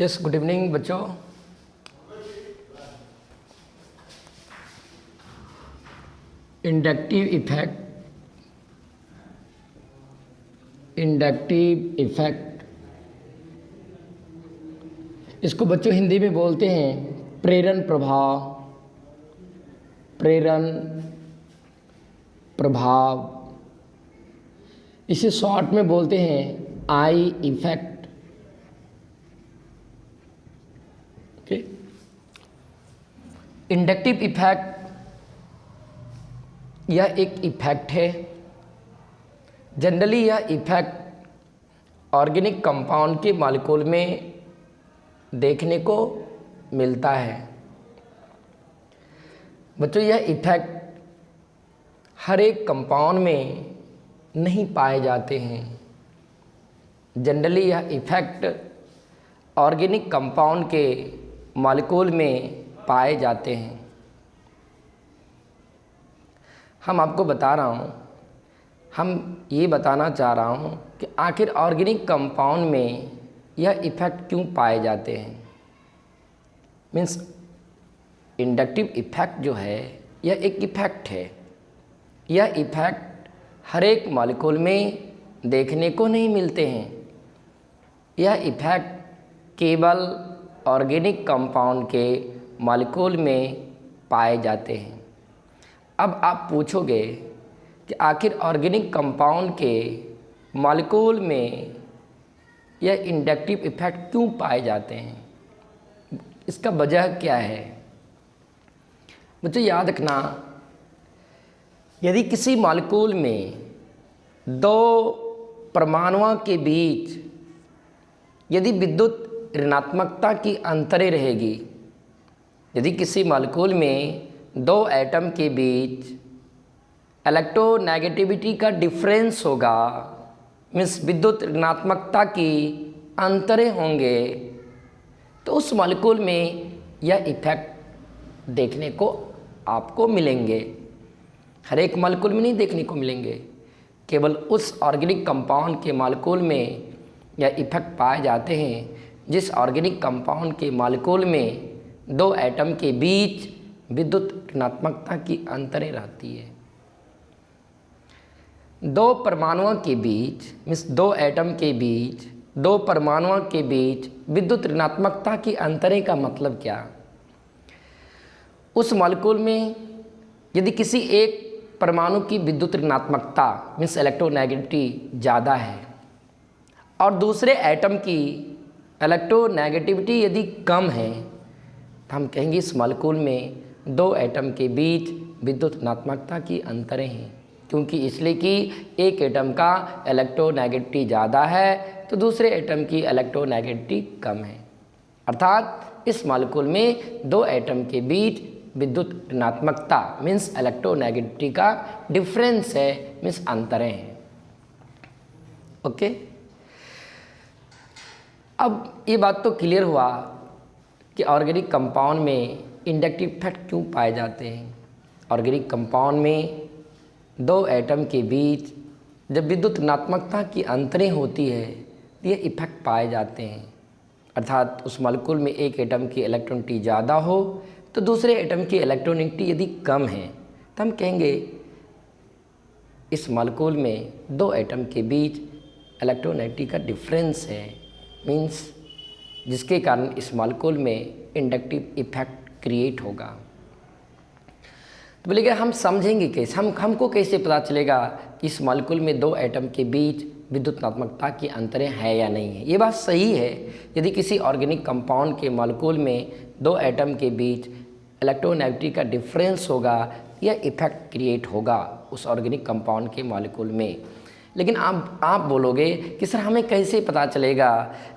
Yes, good evening बच्चों। Inductive effect, इसको बच्चों हिंदी में बोलते हैं प्रेरण प्रभाव। इसे शॉर्ट में बोलते हैं आई इफेक्ट। इंडक्टिव इफेक्ट यह एक इफेक्ट है। जनरली यह इफेक्ट ऑर्गेनिक कंपाउंड के मॉलिक्यूल में देखने को मिलता है। बच्चों, यह इफेक्ट हर एक कंपाउंड में नहीं पाए जाते हैं। जनरली यह इफेक्ट ऑर्गेनिक कंपाउंड के मॉलिक्यूल में पाए जाते हैं। हम आपको बता रहा हूँ, हम ये बताना चाह रहा हूँ कि आखिर ऑर्गेनिक कंपाउंड में यह इफेक्ट क्यों पाए जाते हैं। मीन्स इंडक्टिव इफेक्ट जो है यह एक इफेक्ट है। यह इफेक्ट हर एक मॉलिक्यूल में देखने को नहीं मिलते हैं। यह इफेक्ट केवल ऑर्गेनिक कंपाउंड के मॉलिक्यूल में पाए जाते हैं। अब आप पूछोगे कि आखिर ऑर्गेनिक कंपाउंड के मॉलिक्यूल में यह इंडक्टिव इफेक्ट क्यों पाए जाते हैं, इसका वजह क्या है। मुझे याद रखना, यदि किसी मॉलिक्यूल में दो परमाणुओं के बीच यदि विद्युत ऋणात्मकता की अंतरे रहेगी, यदि किसी मॉलिक्यूल में दो एटम के बीच इलेक्ट्रोनेगेटिविटी का डिफरेंस होगा, मीन्स विद्युत ऋणात्मकता की अंतरे होंगे, तो उस मॉलिक्यूल में यह इफेक्ट देखने को आपको मिलेंगे। हर एक मॉलिक्यूल में नहीं देखने को मिलेंगे, केवल उस ऑर्गेनिक कंपाउंड के मॉलिक्यूल में यह इफेक्ट पाए जाते हैं जिस ऑर्गेनिक कंपाउंड के मॉलिक्यूल में दो एटम के बीच विद्युत ऋणात्मकता की अंतरे रहती है। दो परमाणुओं के बीच, मीन्स दो एटम के बीच, दो परमाणुओं के बीच विद्युत ऋणात्मकता की अंतरे का मतलब क्या। उस मॉलिक्यूल में यदि किसी एक परमाणु की विद्युत ऋणात्मकता मीन्स इलेक्ट्रोनेगेटिविटी ज़्यादा है और दूसरे एटम की इलेक्ट्रोनेगेटिविटी यदि कम है, तो हम कहेंगे इस मॉलिक्यूल में दो एटम के बीच विद्युत ऋणात्मकता की अंतरें हैं। क्योंकि इसलिए कि एक एटम का इलेक्ट्रोनेगेटिविटी ज़्यादा है तो दूसरे एटम की इलेक्ट्रोनेगेटिविटी कम है। अर्थात इस मॉलिक्यूल में दो एटम के बीच विद्युत ऋणात्मकता मीन्स इलेक्ट्रोनेगेटिविटी का डिफरेंस है, मीन्स अंतरें हैं। ओके, अब ये बात तो क्लियर हुआ कि ऑर्गेनिक कंपाउंड में इंडक्टिव इफेक्ट क्यों पाए जाते हैं। ऑर्गेनिक कंपाउंड में दो एटम के बीच जब विद्युत ऋणात्मकता की अंतरें होती है तो ये इफेक्ट पाए जाते हैं। अर्थात उस मॉलिक्यूल में एक एटम की इलेक्ट्रॉनिटी ज़्यादा हो तो दूसरे एटम की इलेक्ट्रॉनिटी यदि कम है तो हम कहेंगे इस मॉलिक्यूल में दो एटम के बीच इलेक्ट्रोनेगेटिविटी का डिफरेंस है, मीन्स जिसके कारण इस मॉलिक्यूल में इंडक्टिव इफेक्ट क्रिएट होगा। तो बोलेगा हम समझेंगे कैसे, हमको कैसे पता चलेगा कि इस मॉलिक्यूल में दो एटम के बीच विद्युत ऋणात्मकता की अंतरें हैं या नहीं है। ये बात सही है, यदि किसी ऑर्गेनिक कंपाउंड के मॉलिक्यूल में दो एटम के बीच इलेक्ट्रोनेगेटिविटी का डिफरेंस होगा, यह इफेक्ट क्रिएट होगा उस ऑर्गेनिक कंपाउंड के मॉलिक्यूल में। लेकिन आप बोलोगे कि सर हमें कैसे पता चलेगा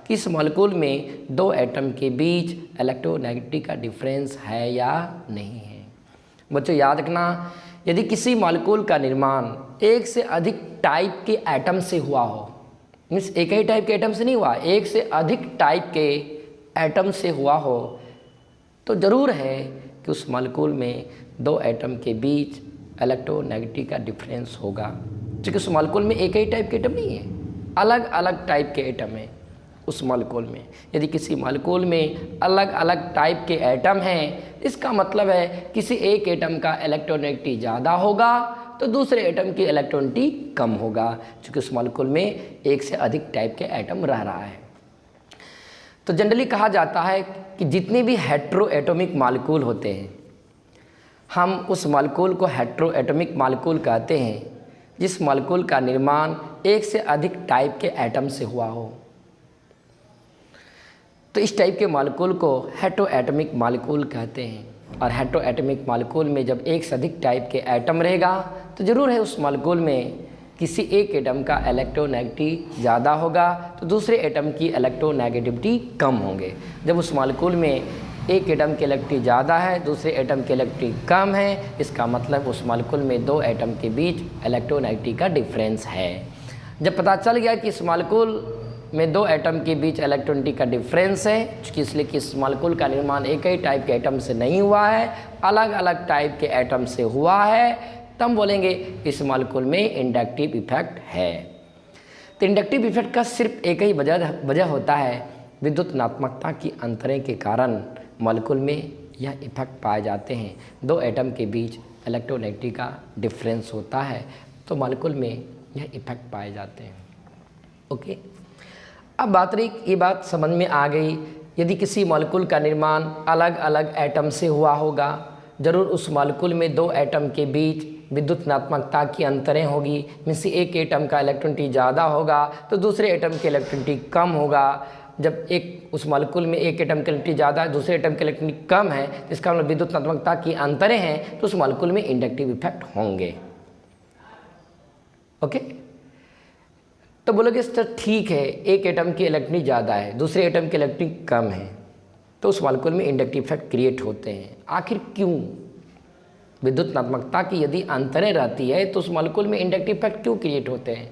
कि इस मॉलिक्यूल में दो एटम के बीच इलेक्ट्रोनेगेटिविटी का डिफरेंस है या नहीं है। बच्चों याद रखना, यदि किसी मॉलिक्यूल का निर्माण एक से अधिक टाइप के एटम से हुआ हो, मीन्स एक ही टाइप के एटम से नहीं हुआ, एक से अधिक टाइप के एटम से हुआ हो, तो ज़रूर है कि उस मॉलिक्यूल में दो एटम के बीच इलेक्ट्रोनेगेटिविटी का डिफरेंस होगा। क्योंकि उस मॉलिक्यूल में एक ही टाइप के एटम नहीं है, अलग अलग टाइप के एटम है। उस मॉलिक्यूल में। यदि किसी मॉलिक्यूल में अलग अलग टाइप के एटम हैं, इसका मतलब है किसी एक एटम का इलेक्ट्रोनेगेटिविटी ज़्यादा होगा तो दूसरे एटम की इलेक्ट्रोनेगेटिविटी कम होगा, क्योंकि उस मॉलिक्यूल में एक से अधिक टाइप के एटम रह रहा है। तो जनरली कहा जाता है कि जितने भी हेट्रो एटॉमिक मॉलिक्यूल होते हैं, हम उस मॉलिक्यूल को हेट्रो एटॉमिक मॉलिक्यूल कहते हैं जिस मॉलिक्यूल का निर्माण एक से अधिक टाइप के एटम से हुआ हो। तो इस टाइप के मॉलिक्यूल को हेट्रो एटॉमिक मॉलिक्यूल कहते हैं। और हेट्रो एटॉमिक मॉलिक्यूल में जब एक से अधिक टाइप के एटम रहेगा तो ज़रूर है उस मॉलिक्यूल में किसी एक एटम का इलेक्ट्रोनेगेटिविटी ज़्यादा होगा तो दूसरे एटम की इलेक्ट्रोनेगेटिविटी कम होंगे। जब उस मॉलिक्यूल में एक एटम की इलेक्ट्रिसिटी ज़्यादा है, दूसरे एटम की इलेक्ट्रिसिटी कम है, इसका मतलब उस मॉलिक्यूल में दो एटम के बीच इलेक्ट्रोनेगेटिविटी का डिफरेंस है। जब पता चल गया कि इस मॉलिक्यूल में दो एटम के बीच इलेक्ट्रोनेगेटिविटी का डिफरेंस है, क्योंकि इसलिए कि इस मॉलिक्यूल का निर्माण एक ही टाइप के एटम से नहीं हुआ है, अलग अलग टाइप के एटम से हुआ है, तब बोलेंगे इस मॉलिक्यूल में इंडक्टिव इफेक्ट है। तो इंडक्टिव इफेक्ट का सिर्फ एक ही वजह होता है, विद्युत ऋणात्मकता की अंतरे के कारण मॉलिक्यूल में यह इफेक्ट पाए जाते हैं। दो एटम के बीच इलेक्ट्रोनेगेटिविटी का डिफरेंस होता है तो मॉलिक्यूल में यह इफेक्ट पाए जाते हैं। ओके, अब बात रही, ये बात समझ में आ गई। यदि किसी मॉलिक्यूल का निर्माण अलग अलग एटम से हुआ होगा, ज़रूर उस मॉलिक्यूल में दो एटम के बीच विद्युत ऋणात्मकता की अंतरें होगी। मीन्स एक एटम का इलेक्ट्रोनेगेटिविटी ज़्यादा होगा तो दूसरे एटम की इलेक्ट्रोनेगेटिविटी कम होगा। जब एक उस मॉलिक्यूल में एक एटम की इलेक्ट्रिसिटी ज़्यादा है, दूसरे एटम की इलेक्ट्रिसिटी कम है, इसका मतलब विद्युत ऋणात्मकता की अंतरें हैं तो उस मॉलिक्यूल में इंडक्टिव इफेक्ट होंगे। ओके, तो बोलोगे सर ठीक है, एक एटम की इलेक्ट्रिसिटी ज़्यादा है, दूसरे एटम की इलेक्ट्रिसिटी कम है, तो उस मॉलिक्यूल में इंडक्टिव इफेक्ट क्रिएट होते हैं। आखिर क्यों? विद्युत ऋणात्मकता की यदि अंतरें रहती है तो उस मॉलिक्यूल में इंडक्टिव इफेक्ट क्यों क्रिएट होते हैं?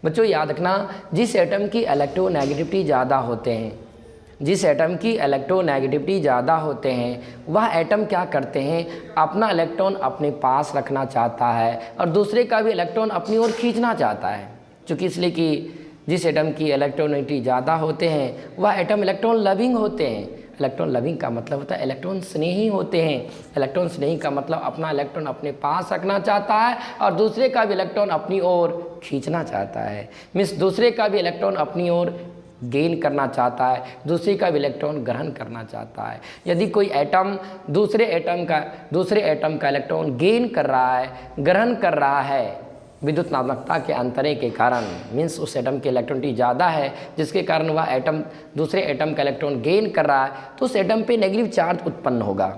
बच्चों याद रखना, जिस एटम की इलेक्ट्रोनेगेटिविटी ज़्यादा होते हैं, जिस एटम की इलेक्ट्रोनेगेटिविटी ज़्यादा होते हैं, वह एटम क्या करते हैं, अपना इलेक्ट्रॉन अपने पास रखना चाहता है और दूसरे का भी इलेक्ट्रॉन अपनी ओर खींचना चाहता है। चूँकि इसलिए कि जिस एटम की इलेक्ट्रोनेगेटिविटी ज़्यादा होते हैं वह एटम इलेक्ट्रॉन लविंग होते हैं। इलेक्ट्रॉन लविंग का मतलब होता है इलेक्ट्रॉन स्नेही होते हैं। इलेक्ट्रॉन स्नेही का मतलब अपना इलेक्ट्रॉन अपने पास रखना चाहता है और दूसरे का भी इलेक्ट्रॉन अपनी ओर खींचना चाहता है। मीन्स दूसरे का भी इलेक्ट्रॉन अपनी ओर गेन करना चाहता है, दूसरे का भी इलेक्ट्रॉन ग्रहण करना चाहता है। यदि कोई एटम दूसरे एटम का इलेक्ट्रॉन गेन कर रहा है, ग्रहण कर रहा है विद्युत ऋणात्मकता के अंतरे के कारण, मीन्स उस एटम की इलेक्ट्रोनिटी ज़्यादा है जिसके कारण वह एटम दूसरे एटम का इलेक्ट्रॉन गेन कर रहा है, तो उस एटम पे नेगेटिव चार्ज उत्पन्न होगा।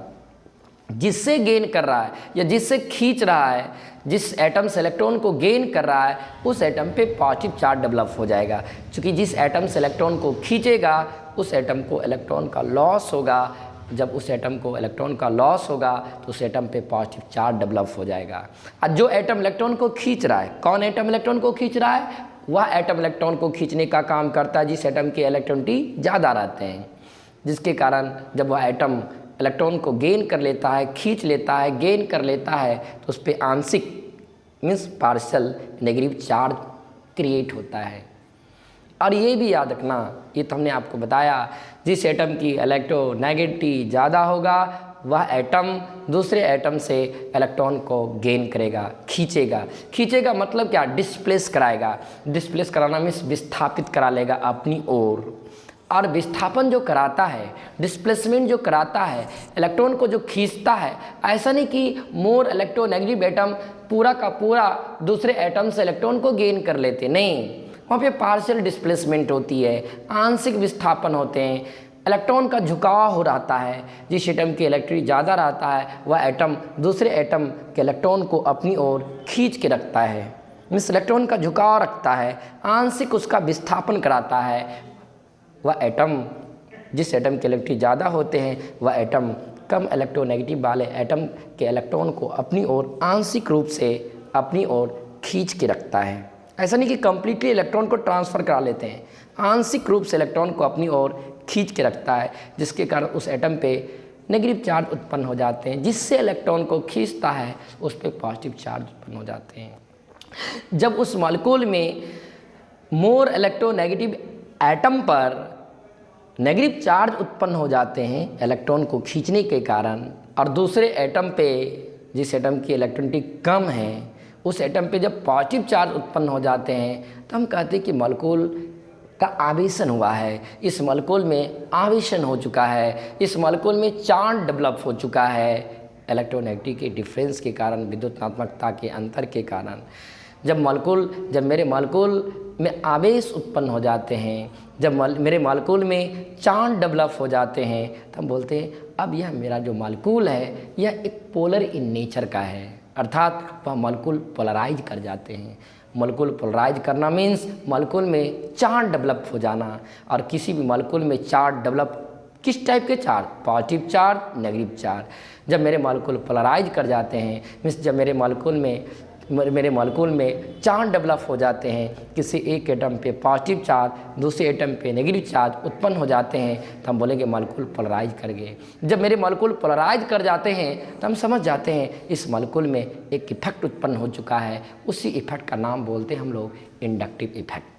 जिससे गेन कर रहा है या जिससे खींच रहा है, जिस एटम से इलेक्ट्रॉन को गेन कर रहा है, उस एटम पे पॉजिटिव चार्ज डेवलप हो जाएगा। क्योंकि जिस एटम से इलेक्ट्रॉन को खींचेगा उस एटम को इलेक्ट्रॉन का लॉस होगा। जब उस एटम को इलेक्ट्रॉन का लॉस होगा तो उस एटम पे पॉजिटिव चार्ज डेवलप हो जाएगा। और जो एटम इलेक्ट्रॉन को खींच रहा है, कौन एटम इलेक्ट्रॉन को खींच रहा है? वह एटम इलेक्ट्रॉन को खींचने का काम करता है जिस एटम के इलेक्ट्रोनिटी ज़्यादा रहते हैं, जिसके कारण जब वह एटम इलेक्ट्रॉन को गेन कर लेता है, खींच लेता है, गेन कर लेता है, तो उस पर आंशिक means partial negative charge create होता है। और ये भी याद रखना, ये तो हमने आपको बताया, जिस एटम की इलेक्ट्रोनेगेटिविटी ज़्यादा होगा वह एटम दूसरे एटम से इलेक्ट्रॉन को गेन करेगा, खींचेगा मतलब क्या? डिस्प्लेस कराएगा। डिस्प्लेस कराना मीन्स विस्थापित करा लेगा अपनी ओर। और विस्थापन जो कराता है, डिस्प्लेसमेंट जो कराता है, इलेक्ट्रॉन को जो खींचता है, ऐसा नहीं कि मोर इलेक्ट्रोनेगेटिव एटम पूरा का पूरा दूसरे एटम से इलेक्ट्रॉन को गेन कर लेते, नहीं, वहाँ पे पार्शियल डिस्प्लेसमेंट होती है, आंशिक विस्थापन होते हैं, इलेक्ट्रॉन का झुकाव हो रहता है। जिस एटम की इलेक्ट्रिसिटी ज़्यादा रहता है वह एटम दूसरे एटम के इलेक्ट्रॉन को अपनी ओर खींच के रखता है, मीन्स इलेक्ट्रॉन का झुकाव रखता है, आंशिक उसका विस्थापन कराता है। वह एटम जिस एटम के इलेक्ट्रिसिटी ज़्यादा होते हैं वह एटम कम इलेक्ट्रोनेगेटिव वाले एटम के इलेक्ट्रॉन को अपनी ओर आंशिक रूप से अपनी ओर खींच के रखता है। ऐसा नहीं कि कंप्लीटली इलेक्ट्रॉन को ट्रांसफ़र करा लेते हैं, आंशिक रूप से इलेक्ट्रॉन को अपनी ओर खींच के रखता है, जिसके कारण उस एटम पे नेगेटिव चार्ज उत्पन्न हो जाते हैं। जिससे इलेक्ट्रॉन को खींचता है उस पर पॉजिटिव चार्ज उत्पन्न हो जाते हैं। जब उस मॉलिक्यूल में मोर इलेक्ट्रोनेगेटिव एटम पर नेगेटिव चार्ज उत्पन्न हो जाते हैं इलेक्ट्रॉन को खींचने के कारण, और दूसरे एटम पे जिस एटम की इलेक्ट्रॉनिटी कम है उस एटम पे जब पॉजिटिव चार्ज उत्पन्न हो जाते हैं तो हम कहते हैं कि मॉलिक्यूल का आवेशन हुआ है, इस मॉलिक्यूल में आवेशन हो चुका है, इस मॉलिक्यूल में चार्ज डेवलप हो चुका है इलेक्ट्रोनेगेटिव के डिफरेंस के कारण, विद्युतात्मकता के अंतर के कारण। जब मेरे मॉलिक्यूल में आवेश उत्पन्न हो जाते हैं, जब मेरे मॉलिक्यूल में चार्ज डेवलप हो जाते हैं तो हम बोलते हैं अब यह मेरा जो मॉलिक्यूल है यह एक पोलर इन नेचर का है, अर्थात वह मॉलिक्यूल पोलराइज कर जाते हैं। मॉलिक्यूल पोलराइज करना मीन्स मॉलिक्यूल में चार्ज डेवलप हो जाना, और किसी भी मॉलिक्यूल में चार्ज डेवलप किस टाइप के charge, positive charge, negative charge. जब मेरे मॉलिक्यूल पोलराइज कर जाते हैं मीन्स जब मेरे मॉलिक्यूल में चार्ज डेवलप हो जाते हैं, किसी एक एटम पे पॉजिटिव चार्ज दूसरे एटम पे नेगेटिव चार्ज उत्पन्न हो जाते हैं तो हम बोलेंगे मॉलिक्यूल पोलराइज कर गए। जब मेरे मॉलिक्यूल पोलराइज कर जाते हैं तो हम समझ जाते हैं इस मॉलिक्यूल में एक इफेक्ट उत्पन्न हो चुका है, उसी इफेक्ट का नाम बोलते हैं हम लोग इंडक्टिव इफेक्ट।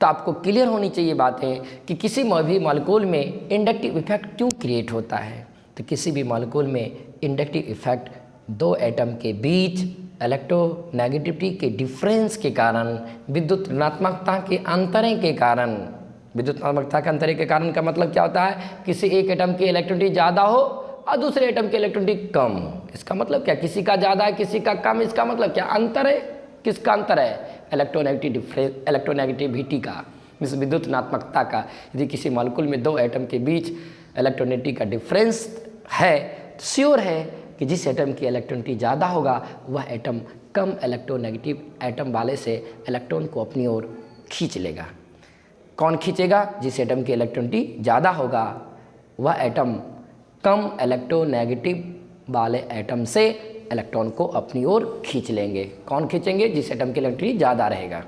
तो आपको क्लियर होनी चाहिए बातें कि किसी भी मॉलिक्यूल में इंडक्टिव इफेक्ट क्यों क्रिएट होता है। तो किसी भी मॉलिक्यूल में इंडक्टिव इफेक्ट दो एटम के बीच इलेक्ट्रोनेगेटिविटी के डिफरेंस के कारण, विद्युत ऋणात्मकता के अंतरे के कारण, विद्युतात्मकता के अंतरे के कारण का मतलब क्या होता है, किसी एक एटम की इलेक्ट्रोनिटी ज़्यादा हो और दूसरे एटम की इलेक्ट्रोनिटी कम हो। इसका मतलब क्या, किसी का ज़्यादा है किसी का कम, इसका मतलब क्या, अंतर है। किसका अंतर है, इलेक्ट्रोनेगेटिविटी का, इस विद्युत ऋणात्मकता का। यदि किसी मॉलिक्यूल में दो एटम के बीच इलेक्ट्रोनिटी का डिफरेंस है तो श्योर है कि जिस एटम की इलेक्ट्रोनिटी ज़्यादा होगा वह एटम कम इलेक्ट्रोनेगेटिव एटम वाले से इलेक्ट्रॉन को अपनी ओर खींच लेगा। कौन खींचेगा, जिस एटम की इलेक्ट्रोनिटी ज़्यादा होगा वह एटम कम इलेक्ट्रोनेगेटिव वाले एटम से इलेक्ट्रॉन को अपनी ओर खींच लेंगे। कौन खींचेंगे, जिस एटम की इलेक्ट्रोनिटी ज़्यादा रहेगा।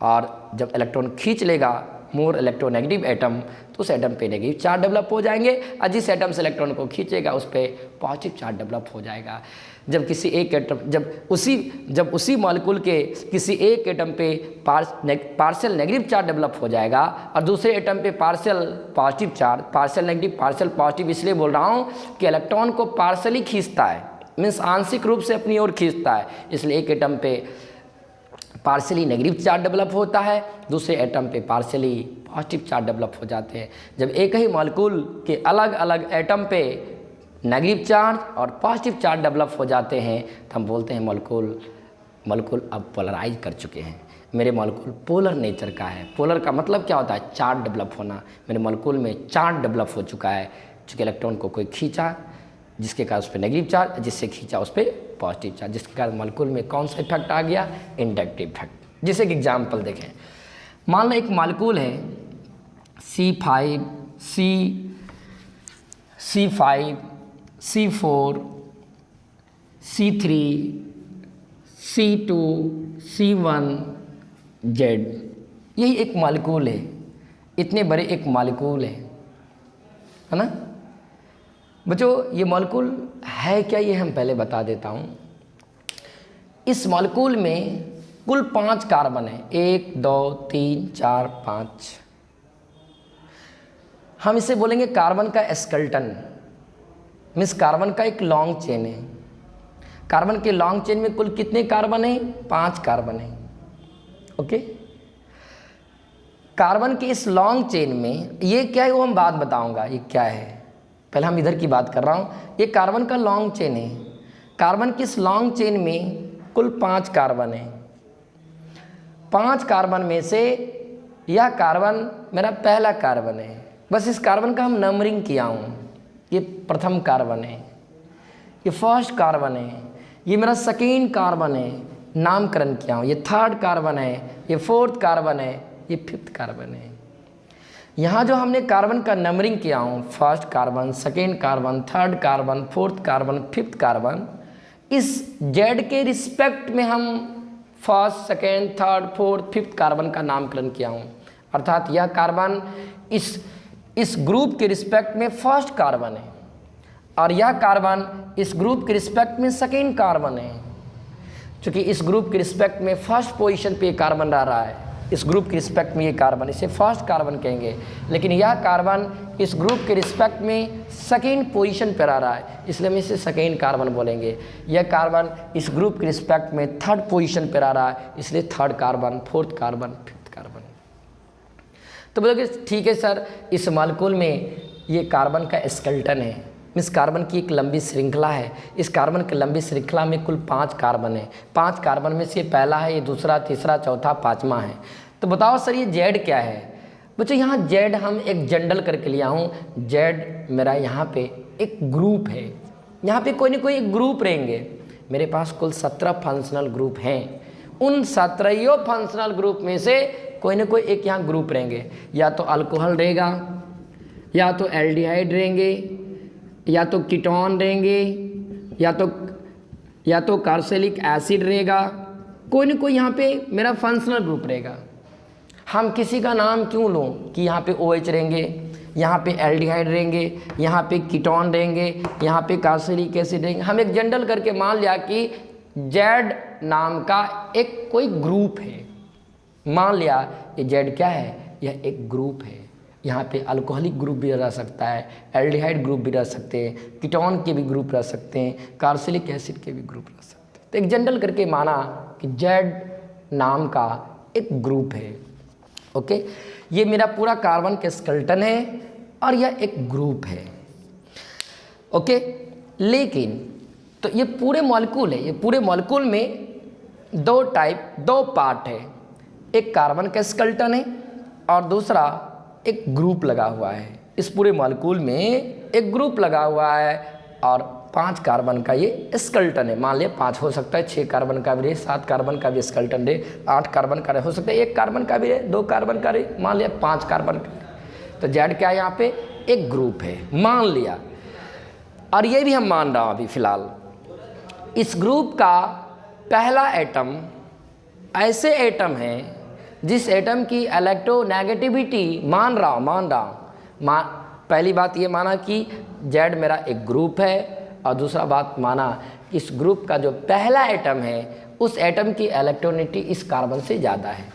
और जब इलेक्ट्रॉन खींच लेगा मोर इलेक्ट्रोनेगेटिव एटम तो उस एटम पे नेगेटिव चार्ज डेवलप हो जाएंगे, और जिस एटम से इलेक्ट्रॉन को खींचेगा उस पर पॉजिटिव चार्ज डेवलप हो जाएगा। जब किसी एक एटम जब उसी मॉलिक्यूल के किसी एक एटम पे पार्शियल नेगेटिव चार्ज डेवलप हो जाएगा और दूसरे एटम पे partial positive charge, partial negative partial positive इसलिए बोल रहा हूँ कि इलेक्ट्रॉन को पार्शियली खींचता है, मीन्स आंशिक रूप से अपनी ओर खींचता है। इसलिए एक एटम पे पार्शियली नेगेटिव चार्ज डेवलप होता है, दूसरे एटम पे पार्शियली पॉजिटिव चार्ज डेवलप हो जाते हैं। जब एक ही मॉलिक्यूल के अलग अलग एटम पे नेगेटिव चार्ज और पॉजिटिव चार्ज डेवलप हो जाते हैं तो हम बोलते हैं मॉलिक्यूल अब पोलराइज कर चुके हैं। मेरे मॉलिक्यूल पोलर नेचर का है। पोलर का मतलब क्या होता है, चार्ज डेवलप होना। मेरे मॉलिक्यूल में चार्ज डेवलप हो चुका है, चूँकि इलेक्ट्रॉन को कोई खींचा जिसके कारण उस पर नेगेटिव चार्ज, जिससे खींचा उस पर पॉजिटिव चार्ज, जिसके कारण मॉलिक्यूल में कौन सा इफेक्ट आ गया, इंडक्टिव इफेक्ट। जैसे कि एग्जांपल देखें, मान लो एक मॉलिक्यूल है C5, C5, C4, C3, C2, C1, Z। यही एक मॉलिक्यूल है, इतने बड़े एक मॉलिक्यूल है ना बच्चों। ये मॉलिक्यूल है क्या, ये हम पहले बता देता हूँ। इस मॉलिक्यूल में कुल 5 कार्बन है, 1, 2, 3, 4, 5। हम इसे बोलेंगे कार्बन का स्केलेटन, मीन्स कार्बन का एक लॉन्ग चेन है। कार्बन के लॉन्ग चेन में कुल कितने कार्बन है, 5 कार्बन है। ओके, कार्बन के इस लॉन्ग चेन में ये क्या है वो हम बात बताऊंगा, ये क्या है। पहले हम इधर की बात कर रहा हूँ। ये कार्बन का लॉन्ग चेन है। कार्बन की इस लॉन्ग चेन में कुल 5 कार्बन है। 5 कार्बन में से यह कार्बन मेरा पहला कार्बन है। बस इस कार्बन का हम नंबरिंग किया हूँ। ये प्रथम कार्बन है, ये फर्स्ट कार्बन है, ये मेरा सेकेंड कार्बन है, नामकरण किया हूँ। ये थर्ड कार्बन है, ये फोर्थ कार्बन है, ये फिफ्थ कार्बन है। यहाँ जो हमने कार्बन का नंबरिंग किया हूँ, first carbon, second carbon, third carbon, fourth carbon, fifth carbon, इस जेड के रिस्पेक्ट में हम first, second, third, fourth, fifth carbon का नामकरण किया हूँ। अर्थात यह कार्बन इस ग्रुप के रिस्पेक्ट में फर्स्ट कार्बन है और यह कार्बन इस ग्रुप के रिस्पेक्ट में सेकेंड कार्बन है। क्योंकि इस ग्रुप के रिस्पेक्ट में फर्स्ट पोजीशन पे कार्बन रह रहा है इस ग्रुप के रिस्पेक्ट में ये कार्बन, इसे फर्स्ट कार्बन कहेंगे, लेकिन यह कार्बन इस ग्रुप के रिस्पेक्ट में सेकेंड पोजीशन पर आ रहा है, इसलिए हम इसे सेकेंड कार्बन बोलेंगे। यह कार्बन इस ग्रुप के रिस्पेक्ट में थर्ड पोजीशन पर आ रहा है, इसलिए third carbon, fourth carbon, fifth carbon. तो बोलोगे ठीक है सर, इस मॉलिक्यूल में ये कार्बन का स्केलेटन है, इस कार्बन की एक लंबी श्रृंखला है। इस कार्बन की लंबी श्रृंखला में कुल 5 कार्बन है। 5 कार्बन में से पहला है, ये दूसरा, तीसरा, चौथा, 5वां है। तो बताओ सर ये जेड क्या है? बच्चों यहाँ जेड हम एक जनरल करके लिया हूँ। जेड मेरा यहाँ पे एक ग्रुप है, यहाँ पे कोई ना कोई एक ग्रुप रहेंगे। मेरे पास कुल 17 फंक्शनल ग्रुप हैं। उन 17 फंक्शनल ग्रुप में से कोई ना कोई एक यहाँ ग्रुप रहेंगे, या तो अल्कोहल रहेगा, या तो एल्डिहाइड रहेंगे, या तो कीटोन रहेंगे, या तो कार्बोक्सिलिक एसिड रहेगा। कोई ना कोई यहाँ पे मेरा फंक्शनल ग्रुप रहेगा। हम किसी का नाम क्यों लूँ कि यहाँ पे OH रहेंगे, यहाँ पे एल्डिहाइड रहेंगे, यहाँ पे कीटोन रहेंगे, यहाँ पे कार्बोक्सिलिक एसिड रहेंगे। हम एक जनरल करके मान लिया कि जेड नाम का एक कोई ग्रुप है। मान लिया ये जेड क्या है, यह एक ग्रुप है। यहाँ पे अल्कोहलिक ग्रुप भी रह सकता है, एल्डिहाइड ग्रुप भी रह सकते हैं, कीटोन के भी ग्रुप रह सकते हैं, कार्बोक्सिलिक एसिड के भी ग्रुप रह सकते हैं। तो एक जनरल करके माना कि जेड नाम का एक ग्रुप है। ओके, ये मेरा पूरा कार्बन का स्केलेटन है और यह एक ग्रुप है। ओके, लेकिन तो ये पूरे मॉलिक्यूल है, ये पूरे मॉलिक्यूल में 2 पार्ट है। एक कार्बन का स्केलेटन है और दूसरा एक ग्रुप लगा हुआ है। इस पूरे मॉलिक्यूल में एक ग्रुप लगा हुआ है और 5 कार्बन का ये स्केलेटन है। मान लिया 5 हो सकता है, 6 कार्बन का भी रहे, 7 कार्बन का भी स्केलेटन रहे, 8 कार्बन का रहे, हो सकता है 1 कार्बन का भी रहे, 2 कार्बन का रहे, मान लिया 5 कार्बन का। तो जेड क्या है, यहाँ पे एक ग्रुप है, मान लिया। और ये भी हम मान रहा हूँ अभी फ़िलहाल, इस ग्रुप का पहला एटम ऐसे एटम है जिस एटम की इलेक्ट्रोनेगेटिविटी मान रहा हूँ पहली बात ये माना कि जेड मेरा एक ग्रुप है, और दूसरा बात माना इस ग्रुप का जो पहला एटम है उस एटम की इलेक्ट्रोनेगेटिविटी इस कार्बन से ज़्यादा है।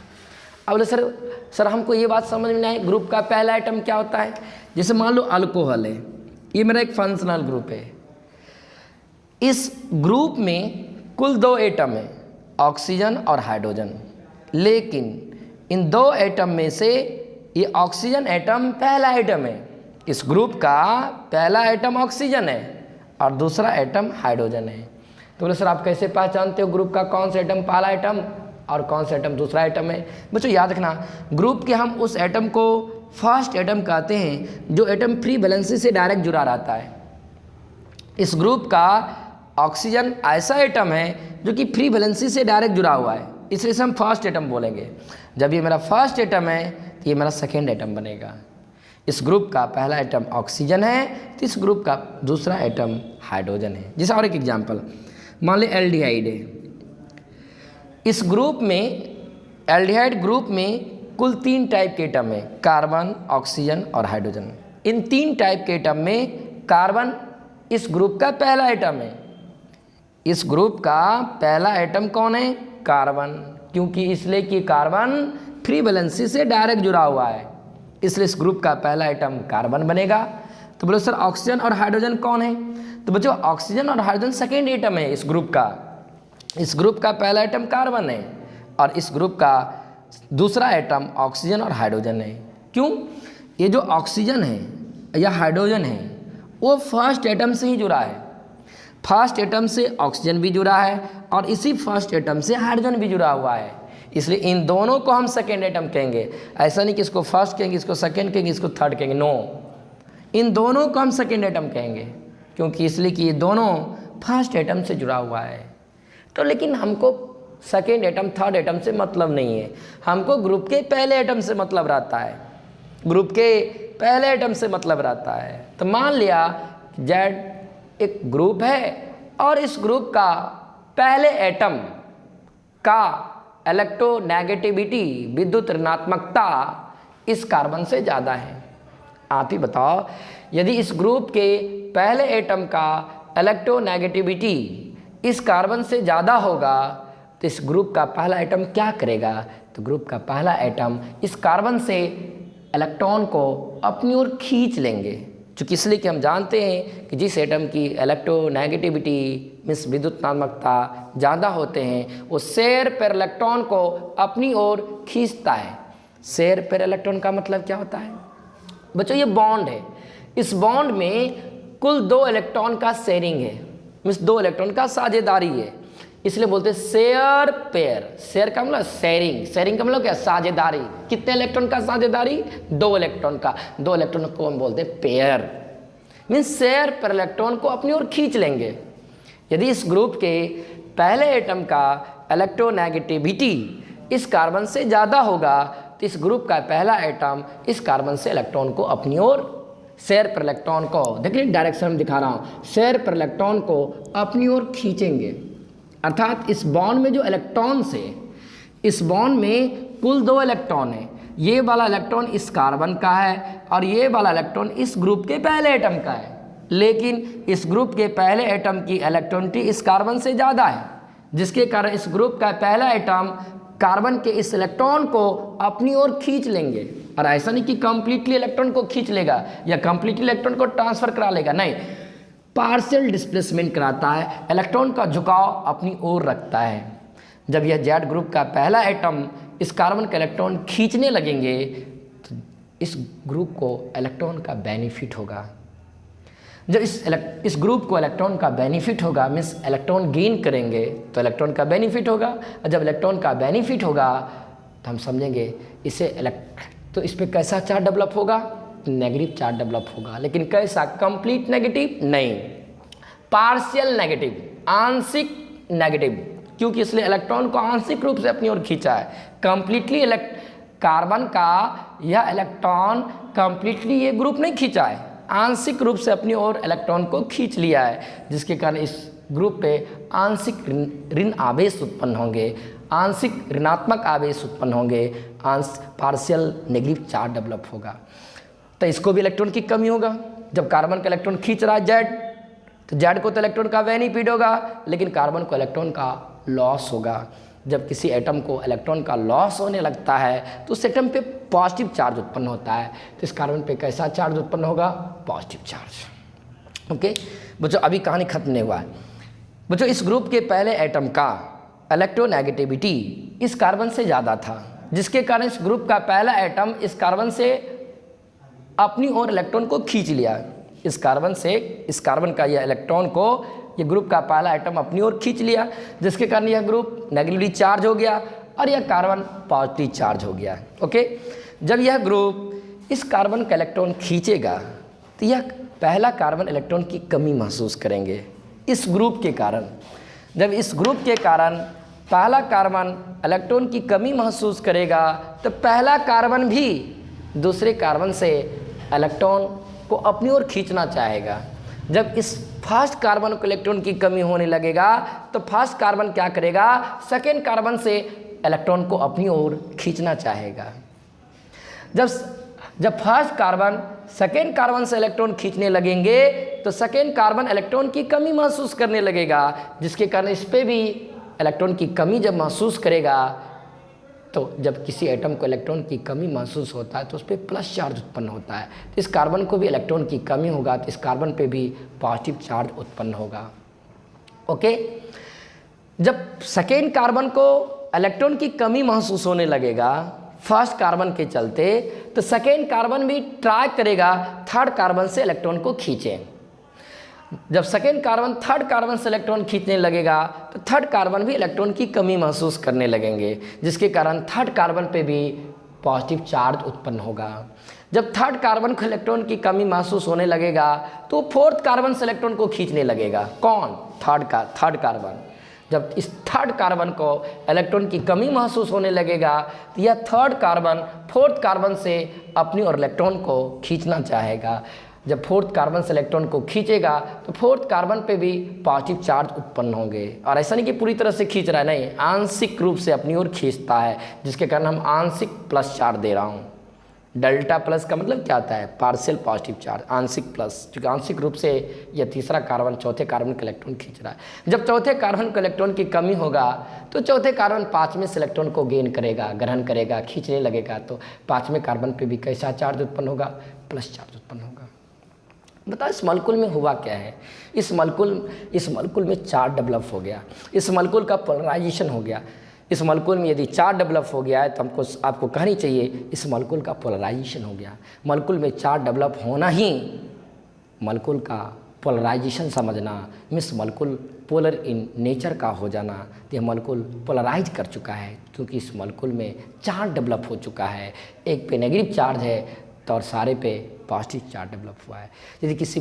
अब सर हमको ये बात समझ में नहीं आई, ग्रुप का पहला एटम क्या होता है? जैसे मान लो अल्कोहल है, ये मेरा एक फंक्शनल ग्रुप है। इस ग्रुप में कुल 2 एटम है, ऑक्सीजन और हाइड्रोजन, लेकिन इन 2 एटम में से ये ऑक्सीजन एटम पहला एटम है। इस ग्रुप का पहला एटम ऑक्सीजन है और दूसरा एटम हाइड्रोजन है। तो बोले सर आप कैसे पहचानते हो ग्रुप का कौन सा एटम पहला एटम और कौन सा एटम दूसरा एटम है? बच्चों याद रखना, ग्रुप के हम उस एटम को फर्स्ट एटम कहते हैं जो एटम फ्री वैलेंसी से डायरेक्ट जुड़ा रहता है। इस ग्रुप का ऑक्सीजन ऐसा एटम है जो कि फ्री वैलेंसी से डायरेक्ट जुड़ा हुआ है, इसलिए हम फर्स्ट एटम बोलेंगे। जब ये मेरा फर्स्ट एटम है तो ये मेरा सेकेंड एटम बनेगा। इस ग्रुप का पहला एटम ऑक्सीजन है तो इस ग्रुप का दूसरा एटम हाइड्रोजन है। जैसे और एक एग्जांपल, मान ली एल्डिहाइड है। इस ग्रुप में, एल्डिहाइड ग्रुप में कुल 3 टाइप के एटम है, कार्बन, ऑक्सीजन और हाइड्रोजन। इन 3 टाइप के एटम में कार्बन इस ग्रुप का पहला एटम है। इस ग्रुप का पहला एटम कौन है? कार्बन, क्योंकि इसलिए कि कार्बन फ्री वैलेंसी से डायरेक्ट जुड़ा हुआ है, इसलिए इस ग्रुप का पहला एटम कार्बन बनेगा। तो बोलो सर ऑक्सीजन और हाइड्रोजन कौन है? तो बच्चों ऑक्सीजन और हाइड्रोजन सेकेंड एटम है इस ग्रुप का। इस ग्रुप का पहला एटम कार्बन है और इस ग्रुप का दूसरा एटम ऑक्सीजन और हाइड्रोजन है। क्यों? ये जो ऑक्सीजन है या हाइड्रोजन है वो फर्स्ट एटम से ही जुड़ा है। फर्स्ट एटम से ऑक्सीजन भी जुड़ा है और इसी फर्स्ट एटम से हाइड्रोजन भी जुड़ा हुआ है, इसलिए इन दोनों को हम सेकेंड एटम कहेंगे। ऐसा नहीं कि इसको फर्स्ट कहेंगे, इसको सेकेंड कहेंगे, इसको थर्ड कहेंगे, नो, इन दोनों को हम सेकेंड एटम कहेंगे, क्योंकि इसलिए कि ये दोनों फर्स्ट एटम से जुड़ा हुआ है। तो लेकिन हमको सेकेंड एटम थर्ड एटम से मतलब नहीं है, हमको ग्रुप के पहले एटम से मतलब रहता है, ग्रुप के पहले एटम से मतलब रहता है। तो मान लिया जेड एक ग्रुप है और इस ग्रुप का पहले एटम का इलेक्ट्रोनेगेटिविटी, विद्युत ऋणात्मकता इस कार्बन से ज़्यादा है। आप ही बताओ, यदि इस ग्रुप के पहले एटम का इलेक्ट्रोनेगेटिविटी इस कार्बन से ज़्यादा होगा तो इस ग्रुप का पहला एटम क्या करेगा, तो ग्रुप का पहला एटम इस कार्बन से इलेक्ट्रॉन को अपनी ओर खींच लेंगे। चूँकि इसलिए कि हम जानते हैं कि जिस एटम की इलेक्ट्रोनेगेटिविटी मीन्स विद्युतात्मकता ज़्यादा होते हैं वो शेयर पर इलेक्ट्रॉन को अपनी ओर खींचता है। शेयर पर इलेक्ट्रॉन का मतलब क्या होता है बच्चों, ये बॉन्ड है। इस बॉन्ड में कुल 2 इलेक्ट्रॉन का शेयरिंग है, मीन्स 2 इलेक्ट्रॉन का साझेदारी है, इसलिए बोलते हैं शेयर पेयर। शेयर का मतलब शेयरिंग, शेयरिंग का मतलब क्या, साझेदारी। कितने इलेक्ट्रॉन का साझेदारी, 2 इलेक्ट्रॉन का। 2 इलेक्ट्रॉन को हम बोलते हैं पेयर, मीन्स शेयर पर इलेक्ट्रॉन को अपनी ओर खींच लेंगे। यदि इस ग्रुप के पहले एटम का इलेक्ट्रोनेगेटिविटी इस कार्बन से ज़्यादा होगा तो इस ग्रुप का पहला एटम इस कार्बन से इलेक्ट्रॉन को अपनी ओर, शेयर पर इलेक्ट्रॉन को, देखिए डायरेक्शन में दिखा रहा हूँ, शेयर पर इलेक्ट्रॉन को अपनी ओर खींचेंगे। अर्थात इस बॉन्ड में जो इलेक्ट्रॉन्स है, इस बॉन्ड में कुल 2 इलेक्ट्रॉन है। ये वाला इलेक्ट्रॉन इस कार्बन का है और ये वाला इलेक्ट्रॉन इस ग्रुप के पहले एटम का है, लेकिन इस ग्रुप के पहले एटम की इलेक्ट्रॉनिटी इस कार्बन से ज़्यादा है, जिसके कारण इस ग्रुप का पहला एटम कार्बन के इस इलेक्ट्रॉन को अपनी ओर खींच लेंगे। और ऐसा नहीं कि कंप्लीटली इलेक्ट्रॉन को खींच लेगा या कंप्लीटली इलेक्ट्रॉन को ट्रांसफर करा लेगा, नहीं, पार्शियल डिस्प्लेसमेंट कराता है, इलेक्ट्रॉन का झुकाव अपनी ओर रखता है। जब यह जेड ग्रुप का पहला एटम इस कार्बन का इलेक्ट्रॉन खींचने लगेंगे तो इस ग्रुप को इलेक्ट्रॉन का बेनिफिट होगा। जब इस ग्रुप को इलेक्ट्रॉन का बेनिफिट होगा, मीन्स इलेक्ट्रॉन गेन करेंगे तो इलेक्ट्रॉन का बेनिफिट होगा, और जब इलेक्ट्रॉन का बेनिफिट होगा तो हम समझेंगे इसे तो इस पर कैसा चार्ज डेवलप होगा, नेगेटिव चार्ज डेवलप होगा। लेकिन कैसा, कंप्लीट नेगेटिव नहीं, पार्शियल नेगेटिव, आंशिक नेगेटिव, क्योंकि इसलिए इलेक्ट्रॉन को आंशिक रूप से अपनी ओर खींचा है। कंप्लीटली कार्बन का यह इलेक्ट्रॉन कंप्लीटली ये ग्रुप नहीं खींचा है, आंशिक रूप से अपनी ओर इलेक्ट्रॉन को खींच लिया है, जिसके कारण इस ग्रुप पे आंशिक ऋण आवेश उत्पन्न होंगे, आंशिक ऋणात्मक आवेश उत्पन्न होंगे, पार्शियल नेगेटिव चार्ज डेवलप होगा। तो इसको भी इलेक्ट्रॉन की कमी होगा। जब कार्बन का इलेक्ट्रॉन खींच रहा है जेड, तो जेड को तो इलेक्ट्रॉन का बेनिफिट होगा, लेकिन कार्बन को इलेक्ट्रॉन का लॉस होगा। जब किसी एटम को इलेक्ट्रॉन का लॉस होने लगता है तो उस एटम पे पॉजिटिव चार्ज उत्पन्न होता है, तो इस कार्बन पे कैसा चार्ज उत्पन्न होगा, पॉजिटिव चार्ज। ओके बच्चों, अभी कहानी खत्म नहीं हुआ है बच्चों। इस ग्रुप के पहले एटम का इलेक्ट्रोनेगेटिविटी इस कार्बन से ज़्यादा था, जिसके कारण इस ग्रुप का पहला एटम इस कार्बन से अपनी ओर इलेक्ट्रॉन को खींच लिया। इस कार्बन का यह इलेक्ट्रॉन को ये ग्रुप का पहला एटम अपनी ओर खींच लिया, जिसके कारण यह ग्रुप नेगेटिवली चार्ज हो गया और यह कार्बन पॉजिटिव चार्ज हो गया। ओके, जब यह ग्रुप इस कार्बन का इलेक्ट्रॉन खींचेगा तो यह पहला कार्बन इलेक्ट्रॉन की कमी महसूस करेंगे इस ग्रुप के कारण। जब इस ग्रुप के कारण पहला कार्बन इलेक्ट्रॉन की कमी महसूस करेगा तो पहला कार्बन भी दूसरे कार्बन से इलेक्ट्रॉन को अपनी ओर खींचना चाहेगा। जब इस फर्स्ट कार्बन को इलेक्ट्रॉन की कमी होने लगेगा तो फर्स्ट कार्बन क्या करेगा, सेकेंड कार्बन से इलेक्ट्रॉन को अपनी ओर खींचना चाहेगा। जब फर्स्ट कार्बन सेकेंड कार्बन से इलेक्ट्रॉन खींचने लगेंगे तो सेकेंड कार्बन इलेक्ट्रॉन की कमी महसूस करने लगेगा, जिसके कारण इस पे भी इलेक्ट्रॉन की कमी जब महसूस करेगा तो जब किसी एटम को इलेक्ट्रॉन की कमी महसूस होता है तो उस पर प्लस चार्ज उत्पन्न होता है। तो इस कार्बन को भी इलेक्ट्रॉन की कमी होगा तो इस कार्बन पे भी पॉजिटिव चार्ज उत्पन्न होगा। ओके, जब सेकेंड कार्बन को इलेक्ट्रॉन की कमी महसूस होने लगेगा फर्स्ट कार्बन के चलते, तो सेकेंड कार्बन भी ट्राई करेगा थर्ड कार्बन से इलेक्ट्रॉन को खींचे। जब सेकेंड कार्बन थर्ड कार्बन से इलेक्ट्रॉन खींचने लगेगा तो थर्ड कार्बन भी इलेक्ट्रॉन की कमी महसूस करने लगेंगे, जिसके कारण थर्ड कार्बन पे भी पॉजिटिव चार्ज उत्पन्न होगा। जब थर्ड कार्बन को इलेक्ट्रॉन की कमी महसूस होने लगेगा तो फोर्थ कार्बन से इलेक्ट्रॉन को खींचने लगेगा। कौन, थर्ड कार्बन। जब इस थर्ड कार्बन को इलेक्ट्रॉन की कमी महसूस होने लगेगा तो यह थर्ड कार्बन फोर्थ कार्बन से अपनी ओर इलेक्ट्रॉन को खींचना चाहेगा। जब फोर्थ कार्बन से इलेक्ट्रॉन को खींचेगा तो फोर्थ कार्बन पे भी पॉजिटिव चार्ज उत्पन्न होंगे। और ऐसा नहीं कि पूरी तरह से खींच रहा है, नहीं, आंशिक रूप से अपनी ओर खींचता है, जिसके कारण हम आंशिक प्लस चार्ज दे रहा हूँ। डेल्टा प्लस का मतलब क्या होता है? पार्शियल पॉजिटिव चार्ज, आंशिक प्लस, क्योंकि आंशिक रूप से यह तीसरा कार्बन चौथे कार्बन का इलेक्ट्रॉन खींच रहा है। जब चौथे कार्बन का इलेक्ट्रॉन की कमी होगा तो चौथे कार्बन पाँचवें से इलेक्ट्रॉन को गेन करेगा, ग्रहण करेगा, खींचने लगेगा, तो पाँचवें कार्बन पे भी कैसा चार्ज उत्पन्न होगा? प्लस चार्ज उत्पन्न होगा। बताओ इस मॉलिक्यूल में हुआ क्या है? इस मॉलिक्यूल में चार्ज डेवलप हो गया, इस मॉलिक्यूल का पोलराइजेशन हो गया। इस मॉलिक्यूल में यदि चार्ज डेवलप हो गया है तो आपको कहनी चाहिए इस मॉलिक्यूल का पोलराइजेशन हो गया। मॉलिक्यूल में चार्ज डेवलप होना ही मॉलिक्यूल का पोलराइजेशन समझना, means molecule polar in nature का हो जाना। तो यह मॉलिक्यूल पोलराइज कर चुका है क्योंकि इस मॉलिक्यूल में चार्ज डेवलप हो चुका है। एक पे नेगेटिव चार्ज है तो और सारे पे पॉजिटिव चार्ज डेवलप हुआ है। यदि किसी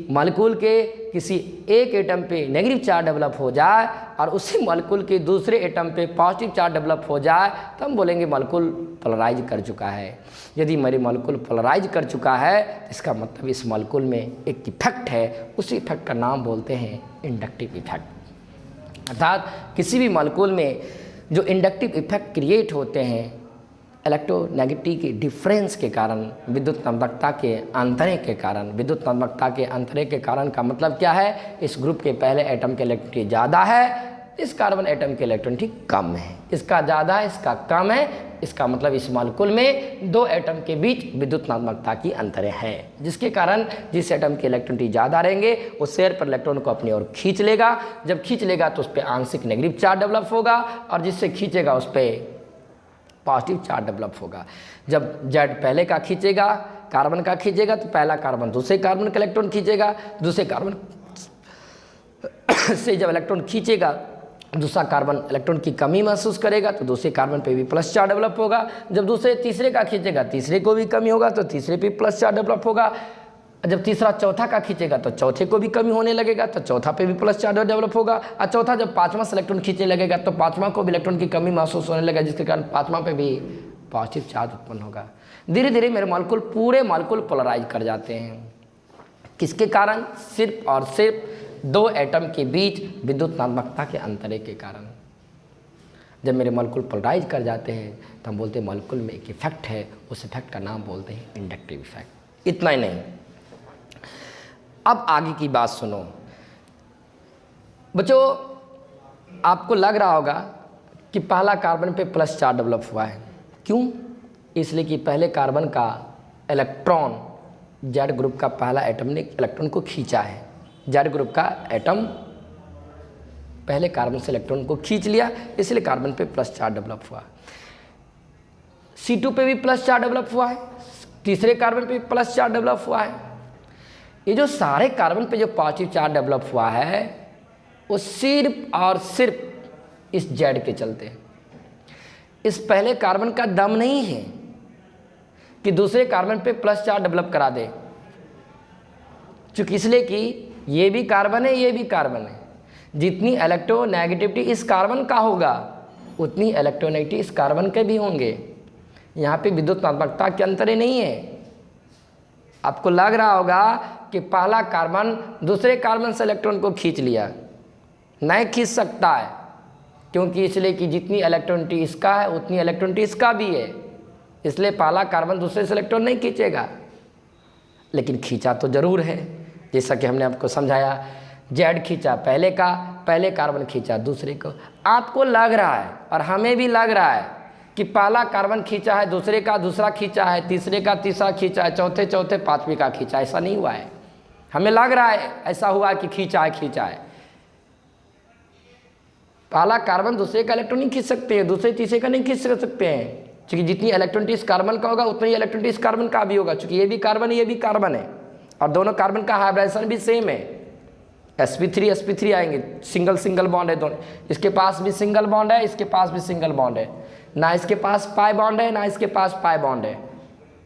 मॉलिक्यूल के किसी एक एटम पे नेगेटिव चार्ज डेवलप हो जाए और उसी मॉलिक्यूल के दूसरे एटम पे पॉजिटिव चार्ज डेवलप हो जाए तो हम बोलेंगे मॉलिक्यूल पोलराइज कर चुका है। यदि मेरे मॉलिक्यूल पोलराइज कर चुका है तो इसका मतलब इस मॉलिक्यूल में एक इफेक्ट है, उसी इफेक्ट का नाम बोलते हैं इंडक्टिव इफेक्ट। अर्थात किसी भी मॉलिक्यूल में जो इंडक्टिव इफेक्ट क्रिएट होते हैं इलेक्ट्रोनेगेटिविटी के डिफरेंस के कारण, विद्युत नम्रता के अंतरे के कारण। विद्युत नम्रता के अंतरे के कारण का मतलब क्या है? इस ग्रुप के पहले एटम के इलेक्ट्रॉनिटी ज़्यादा है, इस कार्बन एटम के इलेक्ट्रॉनिटी कम है। इसका ज़्यादा है, इसका कम है, इसका मतलब इस मॉलिक्यूल में दो एटम के बीच विद्युत नम्रता की अंतरे है, जिसके कारण जिस एटम के इलेक्ट्रॉनिटी ज़्यादा रहेंगे वो शेयर पर इलेक्ट्रॉन को अपनी ओर खींच लेगा। जब खींच लेगा तो उस पर आंशिक नेगेटिव चार्ज डेवलप होगा और जिससे खींचेगा उस पर पॉजिटिव चार्ज डेवलप होगा। जब जेड पहले का खींचेगा, कार्बन का खींचेगा, तो पहला कार्बन दूसरे कार्बन का इलेक्ट्रॉन खींचेगा, दूसरे कार्बन से जब इलेक्ट्रॉन खींचेगा दूसरा कार्बन इलेक्ट्रॉन की कमी महसूस करेगा तो दूसरे कार्बन पे भी प्लस चार्ज डेवलप होगा। जब दूसरे तीसरे का खींचेगा तीसरे को भी कमी होगा तो तीसरे पे प्लस चार्ज डेवलप होगा। जब तीसरा चौथा का खींचेगा तो चौथे को भी कमी होने लगेगा तो चौथा पे भी प्लस चार्ज डेवलप होगा। और चौथा जब पाँचवां से इलेक्ट्रॉन खींचने लगेगा तो पाँचवां को भी इलेक्ट्रॉन की कमी महसूस होने लगेगा, जिसके कारण पाँचवां पे भी पॉजिटिव चार्ज उत्पन्न होगा। धीरे धीरे मेरे मॉलिक्यूल पूरे मॉलिक्यूल पोलराइज कर जाते हैं। किसके कारण? सिर्फ और सिर्फ दो एटम के बीच विद्युत नात्मकता के अंतरे के कारण। जब मेरे मॉलिक्यूल पोलराइज कर जाते हैं तो हम बोलते हैं मॉलिक्यूल में एक इफेक्ट है, उस इफेक्ट का नाम बोलते हैं इंडक्टिव इफेक्ट। इतना ही नहीं, अब आगे की बात सुनो बच्चों। आपको लग रहा होगा कि पहला कार्बन पे प्लस चार्ज डेवलप हुआ है। क्यों? इसलिए कि पहले कार्बन का इलेक्ट्रॉन जेड ग्रुप का पहला एटम ने इलेक्ट्रॉन को खींचा है। जेड ग्रुप का एटम पहले कार्बन से इलेक्ट्रॉन को खींच लिया, इसलिए कार्बन पे प्लस चार्ज डेवलप हुआ। C2 पे भी प्लस चार्ज डेवलप हुआ है, तीसरे कार्बन पे प्लस चार्ज डेवलप हुआ है। ये जो सारे कार्बन पे जो पॉजिटिव चार्ज डेवलप हुआ है वो सिर्फ और सिर्फ इस जेड के चलते हैं। इस पहले कार्बन का दम नहीं है कि दूसरे कार्बन पे प्लस चार्ज डेवलप करा दे, चूंकि इसलिए कि ये भी कार्बन है, ये भी कार्बन है। जितनी इलेक्ट्रोनेगेटिविटी इस कार्बन का होगा उतनी इलेक्ट्रोनेगेटिविटी इस कार्बन के भी होंगे। यहाँ पे विद्युत नात्मकता के अंतरे नहीं है। आपको लग रहा होगा कि पहला कार्बन दूसरे कार्बन से इलेक्ट्रॉन को खींच लिया, नहीं खींच सकता है, क्योंकि इसलिए कि जितनी इलेक्ट्रॉनिटी इसका है उतनी इलेक्ट्रॉनिटी इसका भी है, इसलिए पहला कार्बन दूसरे से इलेक्ट्रॉन नहीं खींचेगा। लेकिन खींचा तो जरूर है, जैसा कि हमने आपको समझाया। जेड खींचा पहले का, पहले कार्बन खींचा दूसरे को। आपको लग रहा है और हमें भी लग रहा है कि पहला कार्बन खींचा है, दूसरे का दूसरा खींचा है, तीसरे का तीसरा खींचा है, चौथे पांचवें का खींचा। ऐसा नहीं हुआ है, हमें लग रहा है ऐसा हुआ कि खींचा है। पहला कार्बन दूसरे का इलेक्ट्रॉन नहीं खींच सकते हैं, दूसरे तीसरे का नहीं खींच सकते हैं, क्योंकि जितनी इलेक्ट्रॉनिटी इस कार्बन का होगा उतनी इलेक्ट्रॉनिटी इस कार्बन का भी होगा, क्योंकि ये भी कार्बन है, ये भी कार्बन है, और दोनों कार्बन का हाइब्रिडेशन भी सेम है। sp3 आएंगे, सिंगल बॉन्ड है दोनों। इसके पास भी सिंगल बॉन्ड है, इसके पास भी सिंगल बॉन्ड है, ना इसके पास पाई बॉन्ड है, ना इसके पास पाई बॉन्ड है,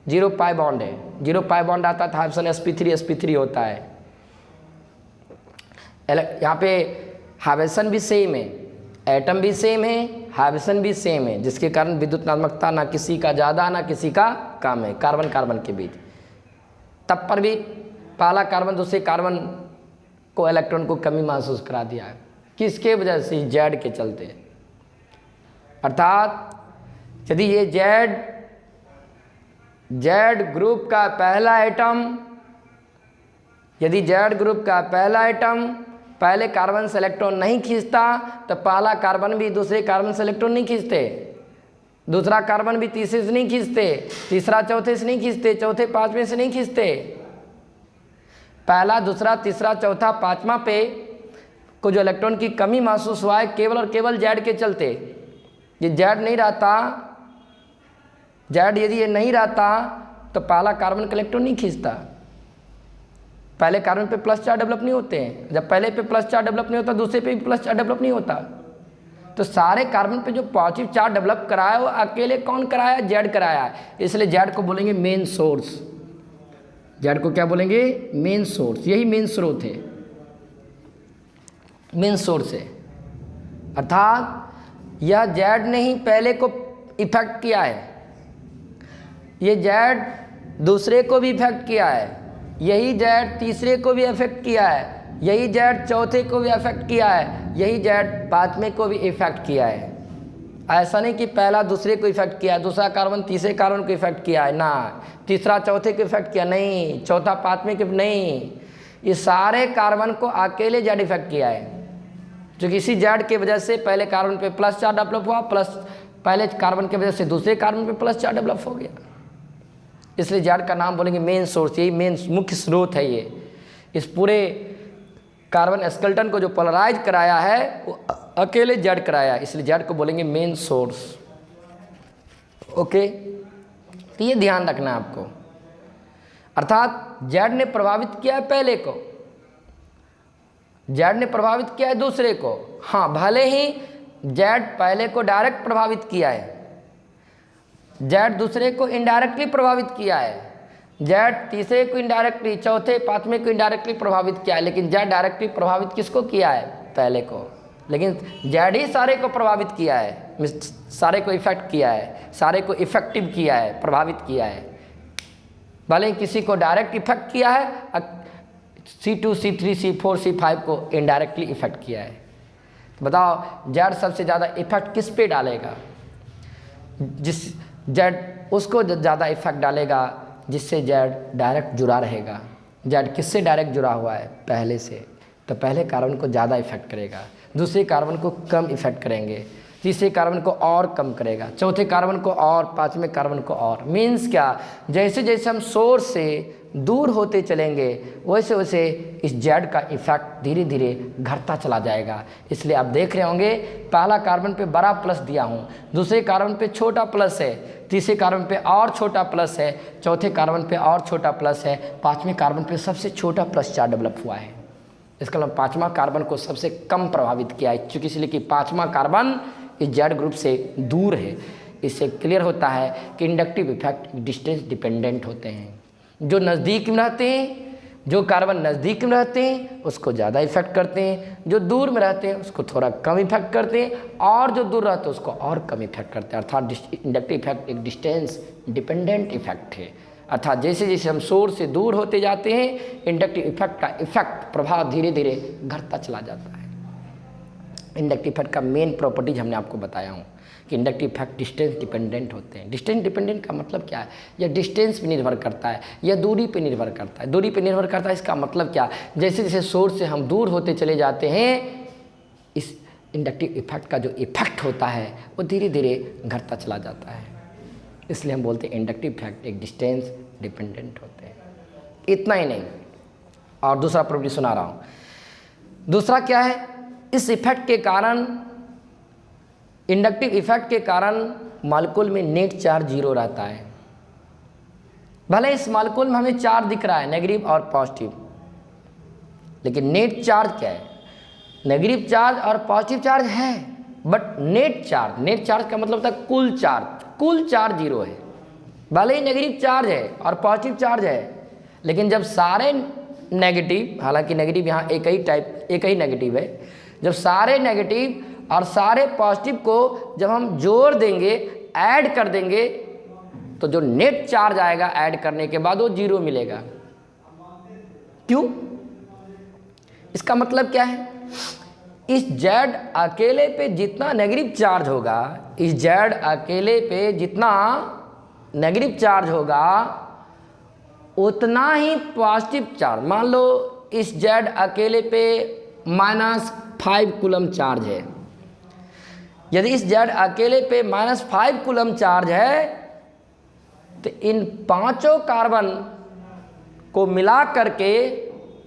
0 पाई बॉन्ड है। 0 पाई बॉन्ड आता है तो हाइब्रिडेशन sp3 होता है। यहाँ पे हाइब्रिडेशन भी सेम है, एटम भी सेम है, हाइब्रिडेशन भी सेम है, जिसके कारण विद्युत नात्मकता ना किसी का ज़्यादा ना किसी का कम है कार्बन कार्बन के बीच। तब पर भी पहला कार्बन दूसरे कार्बन को इलेक्ट्रॉन को कमी महसूस करा दिया है, किसके वजह से? जेड के चलते। अर्थात यदि ये जेड जेड ग्रुप का पहला एटम, यदि जेड ग्रुप का पहला एटम पहले कार्बन से इलेक्ट्रॉन नहीं खींचता तो पहला कार्बन भी दूसरे कार्बन से इलेक्ट्रॉन नहीं खींचते, दूसरा कार्बन भी तीसरे से नहीं खींचते, तीसरा चौथे से नहीं खींचते, चौथे पांचवें से नहीं खींचते। पहला, दूसरा, तीसरा, चौथा, पांचवा पे को जो इलेक्ट्रॉन की कमी महसूस हुआ है केवल और केवल जेड के चलते। ये जेड नहीं रहता, जेड यदि ये नहीं रहता तो पहला कार्बन का इलेक्ट्रॉन नहीं खींचता, पहले कार्बन पे प्लस चार्ज डेवलप नहीं होते हैं। जब पहले पे प्लस चार्ज डेवलप नहीं होता दूसरे पे भी प्लस चार्ज डेवलप नहीं होता। तो सारे कार्बन पे जो पॉजिटिव चार्ज डेवलप कराया वो अकेले कौन कराया? जेड कराया। इसलिए जेड को बोलेंगे मेन सोर्स। जेड को क्या बोलेंगे? Main source. यही मेन स्रोत है, मेन सोर्स है। अर्थात यह जेड ने ही पहले को इफेक्ट किया है, ये जेड दूसरे को भी इफेक्ट किया है, यही जेड तीसरे को भी इफेक्ट किया है, यही जेड चौथे को भी इफेक्ट किया है, यही जेड पांचवें को भी इफेक्ट किया है। ऐसा नहीं कि पहला दूसरे को इफेक्ट किया है, दूसरा कार्बन तीसरे कार्बन को इफेक्ट किया है, ना तीसरा चौथे को इफेक्ट किया, नहीं चौथा पांचवें को नहीं, ये सारे कार्बन को अकेले जेड इफेक्ट किया है। जो किसी जेड की वजह से पहले कार्बन पे प्लस चार्ज डेवलप हुआ, प्लस पहले कार्बन की वजह से दूसरे कार्बन पे प्लस चार्ज डेवलप हो गया। इसलिए जेड का नाम बोलेंगे मेन सोर्स। यही मेन मुख्य स्रोत है। ये इस पूरे कार्बन स्केलेटन को जो पोलराइज कराया है वो अकेले जेड कराया, इसलिए जेड को बोलेंगे मेन सोर्स। ओके, तो ये ध्यान रखना है आपको। अर्थात जेड ने प्रभावित किया है पहले को, जेड ने प्रभावित किया है दूसरे को। हाँ, भले ही जेड पहले को डायरेक्ट प्रभावित किया है, जेड दूसरे को इनडायरेक्टली प्रभावित किया है, जेड तीसरे को इनडायरेक्टली, चौथे पांचवें को इनडायरेक्टली प्रभावित किया है, लेकिन जेड डायरेक्टली प्रभावित किसको किया है? पहले को। लेकिन जेड ही सारे को प्रभावित किया है, सारे को इफेक्ट किया है, सारे को इफेक्टिव किया है, प्रभावित किया है। भले ही किसी को डायरेक्ट इफेक्ट किया है, C2, C3, C4, C5 को इनडायरेक्टली इफेक्ट किया है। तो बताओ जेड सबसे ज़्यादा इफेक्ट किस पे डालेगा? जिस जेड उसको ज़्यादा इफेक्ट डालेगा जिससे जेड डायरेक्ट जुड़ा रहेगा। जेड किससे डायरेक्ट जुड़ा हुआ है? पहले से। तो पहले कार्बन को ज़्यादा इफेक्ट करेगा, दूसरे कार्बन को कम इफेक्ट करेंगे, तीसरे कार्बन को और कम करेगा, चौथे कार्बन को और, पांचवें कार्बन को और। मीन्स क्या? जैसे जैसे हम सोर्स से दूर होते चलेंगे वैसे वैसे इस जेड का इफेक्ट धीरे धीरे घटता चला जाएगा। इसलिए आप देख रहे होंगे पहला कार्बन पे बड़ा प्लस दिया हूँ, दूसरे कार्बन पे छोटा प्लस है, तीसरे कार्बन पे और छोटा प्लस है, चौथे कार्बन पे और छोटा प्लस है, पांचवें कार्बन पे सबसे छोटा प्लस चार्ज डेवलप हुआ है। इसका मतलब पांचवा कार्बन को सबसे कम प्रभावित किया है, चूँकि इसलिए कि पांचवा कार्बन इस जेड ग्रुप से दूर है। इससे क्लियर होता है कि इंडक्टिव इफेक्ट डिस्टेंस डिपेंडेंट होते हैं। जो नज़दीक में रहते हैं, जो कार्बन नज़दीक में रहते हैं उसको ज़्यादा इफेक्ट करते हैं, जो दूर में रहते हैं उसको थोड़ा कम इफेक्ट करते हैं, और जो दूर रहते हैं उसको और कम इफेक्ट करते हैं। अर्थात इंडक्टिव इफेक्ट एक डिस्टेंस डिपेंडेंट इफेक्ट है। अर्थात जैसे जैसे हम सोर्स से दूर होते जाते हैं इंडक्टिव इफेक्ट का इफेक्ट प्रभाव धीरे धीरे घटता चला जाता है। इंडक्टिव इफेक्ट का मेन प्रॉपर्टीज हमने आपको बताया हूँ कि इंडक्टिव इफेक्ट डिस्टेंस डिपेंडेंट होते हैं। डिस्टेंस डिपेंडेंट का मतलब क्या है? यह डिस्टेंस पे निर्भर करता है, यह दूरी पे निर्भर करता है। दूरी पे निर्भर करता है इसका मतलब क्या? जैसे जैसे सोर्स से हम दूर होते चले जाते हैं इस इंडक्टिव इफेक्ट का जो इफेक्ट होता है वो धीरे धीरे घटता चला जाता है। इसलिए हम बोलते हैं इंडक्टिव इफेक्ट एक डिस्टेंस डिपेंडेंट होते हैं। इतना ही नहीं, और दूसरा प्रॉपर्टी सुना रहा हूँ। दूसरा क्या है? इस इफेक्ट के कारण, इंडक्टिव इफेक्ट के कारण मॉलिक्यूल में नेट चार्ज जीरो रहता है। भले इस मॉलिक्यूल में हमें चार्ज दिख रहा है नेगेटिव और पॉजिटिव, लेकिन नेट चार्ज क्या है? नेगेटिव चार्ज और पॉजिटिव चार्ज है, बट नेट चार्ज का मतलब होता है कुल चार्ज जीरो है। भले ही नेगेटिव चार्ज है और पॉजिटिव चार्ज है, लेकिन जब सारे नेगेटिव, हालांकि नेगेटिव यहाँ एक ही नेगेटिव है, जब सारे नेगेटिव और सारे पॉजिटिव को जब हम जोड़ देंगे, ऐड कर देंगे, तो जो नेट चार्ज आएगा ऐड करने के बाद वो जीरो मिलेगा। क्यों? इसका मतलब क्या है? इस जेड अकेले पे जितना नेगेटिव चार्ज होगा, इस जेड अकेले पे जितना नेगेटिव चार्ज होगा उतना ही पॉजिटिव चार्ज, मान लो इस जेड अकेले पे -5 कूलम चार्ज है, यदि इस जेड अकेले पे -5 कूलम चार्ज है तो इन पांचों कार्बन को मिला करके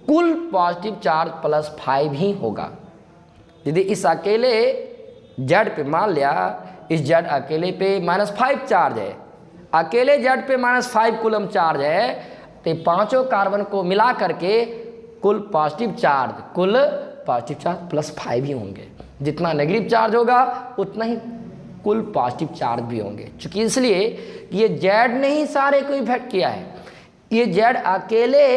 कुल पॉजिटिव चार्ज +5 ही होगा। यदि इस अकेले जेड पे मान लिया इस जेड अकेले पे -5 चार्ज है, अकेले जेड पे -5 कूलम चार्ज है, तो पांचों कार्बन को मिला करके कुल पॉजिटिव चार्ज +5 ही होंगे। जितना नेगेटिव चार्ज होगा उतना ही कुल पॉजिटिव चार्ज भी होंगे। चूँकि इसलिए ये जेड ने ही सारे को इफेक्ट किया है, ये जेड अकेले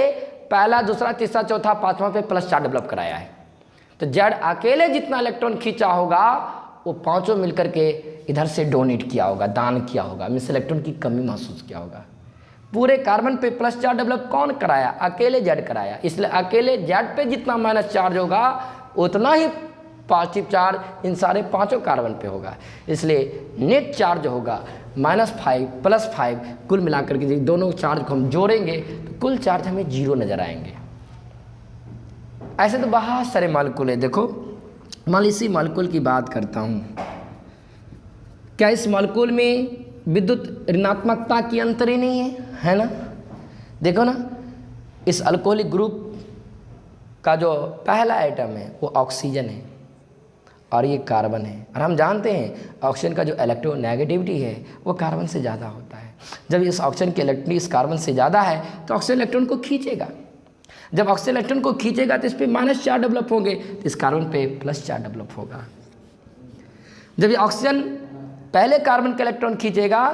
पहला दूसरा तीसरा चौथा पांचवा पे +4 डेवलप कराया है। तो जेड अकेले जितना इलेक्ट्रॉन खींचा होगा वो पांचों मिलकर के इधर से डोनेट किया होगा, दान किया होगा, मीन्स इलेक्ट्रॉन की कमी महसूस किया होगा। पूरे कार्बन पे +4 डेवलप कौन कराया? अकेले जेड कराया। इसलिए अकेले जेड पे जितना माइनस चार्ज होगा उतना ही पॉजिटिव चार्ज इन सारे पांचों कार्बन पे होगा। इसलिए नेट चार्ज होगा -5 +5, कुल मिलाकर के दोनों चार्ज को हम जोड़ेंगे तो कुल चार्ज हमें 0 नज़र आएंगे। ऐसे तो बहुत सारे मॉलिक्यूल है। देखो मान इसी मॉलिक्यूल की बात करता हूँ, क्या इस मॉलिक्यूल में विद्युत ऋणात्मकता की अंतर ही नहीं है ना? देखो ना, इस अल्कोहलिक ग्रुप का जो पहला आइटम है वो ऑक्सीजन है और ये कार्बन है। और हम जानते हैं ऑक्सीजन का जो इलेक्ट्रोनेगेटिविटी है वो कार्बन से ज़्यादा होता है। जब इस ऑक्सीजन की इलेक्ट्रिक इस कार्बन से ज़्यादा है तो ऑक्सीजन इलेक्ट्रॉन को खींचेगा। जब ऑक्सीजन इलेक्ट्रॉन को खींचेगा तो इस पर -4 डेवलप होंगे, तो इस कार्बन पे +4 डेवलप होगा। जब ये ऑक्सीजन पहले कार्बन का इलेक्ट्रॉन खींचेगा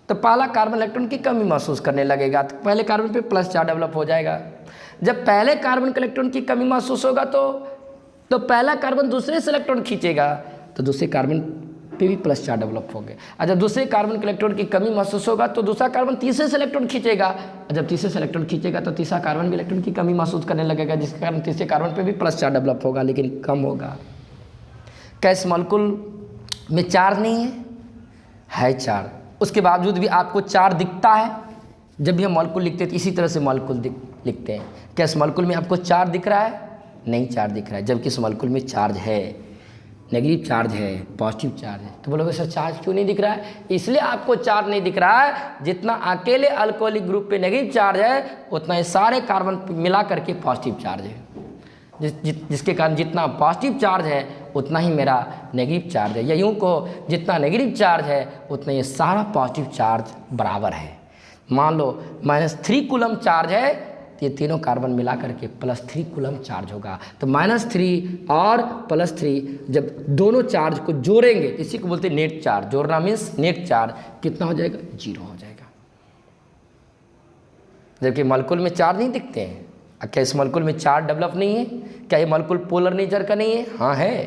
तो पहला कार्बन इलेक्ट्रॉन की कमी महसूस करने लगेगा, तो पहले कार्बन पे +4 डेवलप हो जाएगा। जब पहले कार्बन के इलेक्ट्रॉन की कमी महसूस होगा तो पहला कार्बन दूसरे से इलेक्ट्रॉन खींचेगा तो दूसरे कार्बन पे भी +4 डेवलप होंगे। और जब दूसरे कार्बन के इलेक्ट्रॉन की कमी महसूस होगा तो दूसरा कार्बन तीसरे से इलेक्ट्रॉन खींचेगा, और जब तीसरे से इलेक्ट्रॉन खींचेगा तो तीसरा कार्बन भी इलेक्ट्रॉन की कमी महसूस करने लगेगा, जिसके कारण तीसरे कार्बन पे भी +4 डेवलप होगा, लेकिन कम होगा। क्या इस मॉलिक्यूल में चार्ज नहीं है चार्ज, उसके बावजूद भी आपको चार्ज दिखता है। जब भी हम मॉलिक्यूल लिखते हैं तो इसी तरह से मॉलिक्यूल लिखते हैं। क्या इस मॉलिक्यूल में आपको चार्ज दिख रहा है? नहीं चार्ज दिख रहा है, जबकि इस मॉलिक्यूल में चार्ज है, नेगेटिव चार्ज है, पॉजिटिव चार्ज है। तो बोलोगे सर चार्ज क्यों नहीं दिख रहा है? इसलिए आपको चार्ज नहीं दिख रहा है, जितना अकेले अल्कोहलिक ग्रुप पे नेगेटिव चार्ज है उतना ये सारे कार्बन मिला करके पॉजिटिव चार्ज है, जिसके कारण जितना पॉजिटिव चार्ज है उतना ही मेरा नेगेटिव चार्ज है, या यूँ कहो जितना नेगेटिव चार्ज है उतना ये सारा पॉजिटिव चार्ज बराबर है। मान लो -3 कूलम चार्ज है तो ये तीनों कार्बन मिला करके +3 कूलम चार्ज होगा। तो -3 और +3 जब दोनों चार्ज को जोड़ेंगे तो इसी को बोलते हैं नेट चार्ज। जोड़ना मीन्स नेट चार्ज कितना हो जाएगा? 0 हो जाएगा। जबकि मॉलिक्यूल में चार्ज नहीं दिखते हैं। क्या इस मॉलिक्यूल में चार्ज डेवलप नहीं है? क्या ये मॉलिक्यूल पोलर नेचर का नहीं है? हाँ है,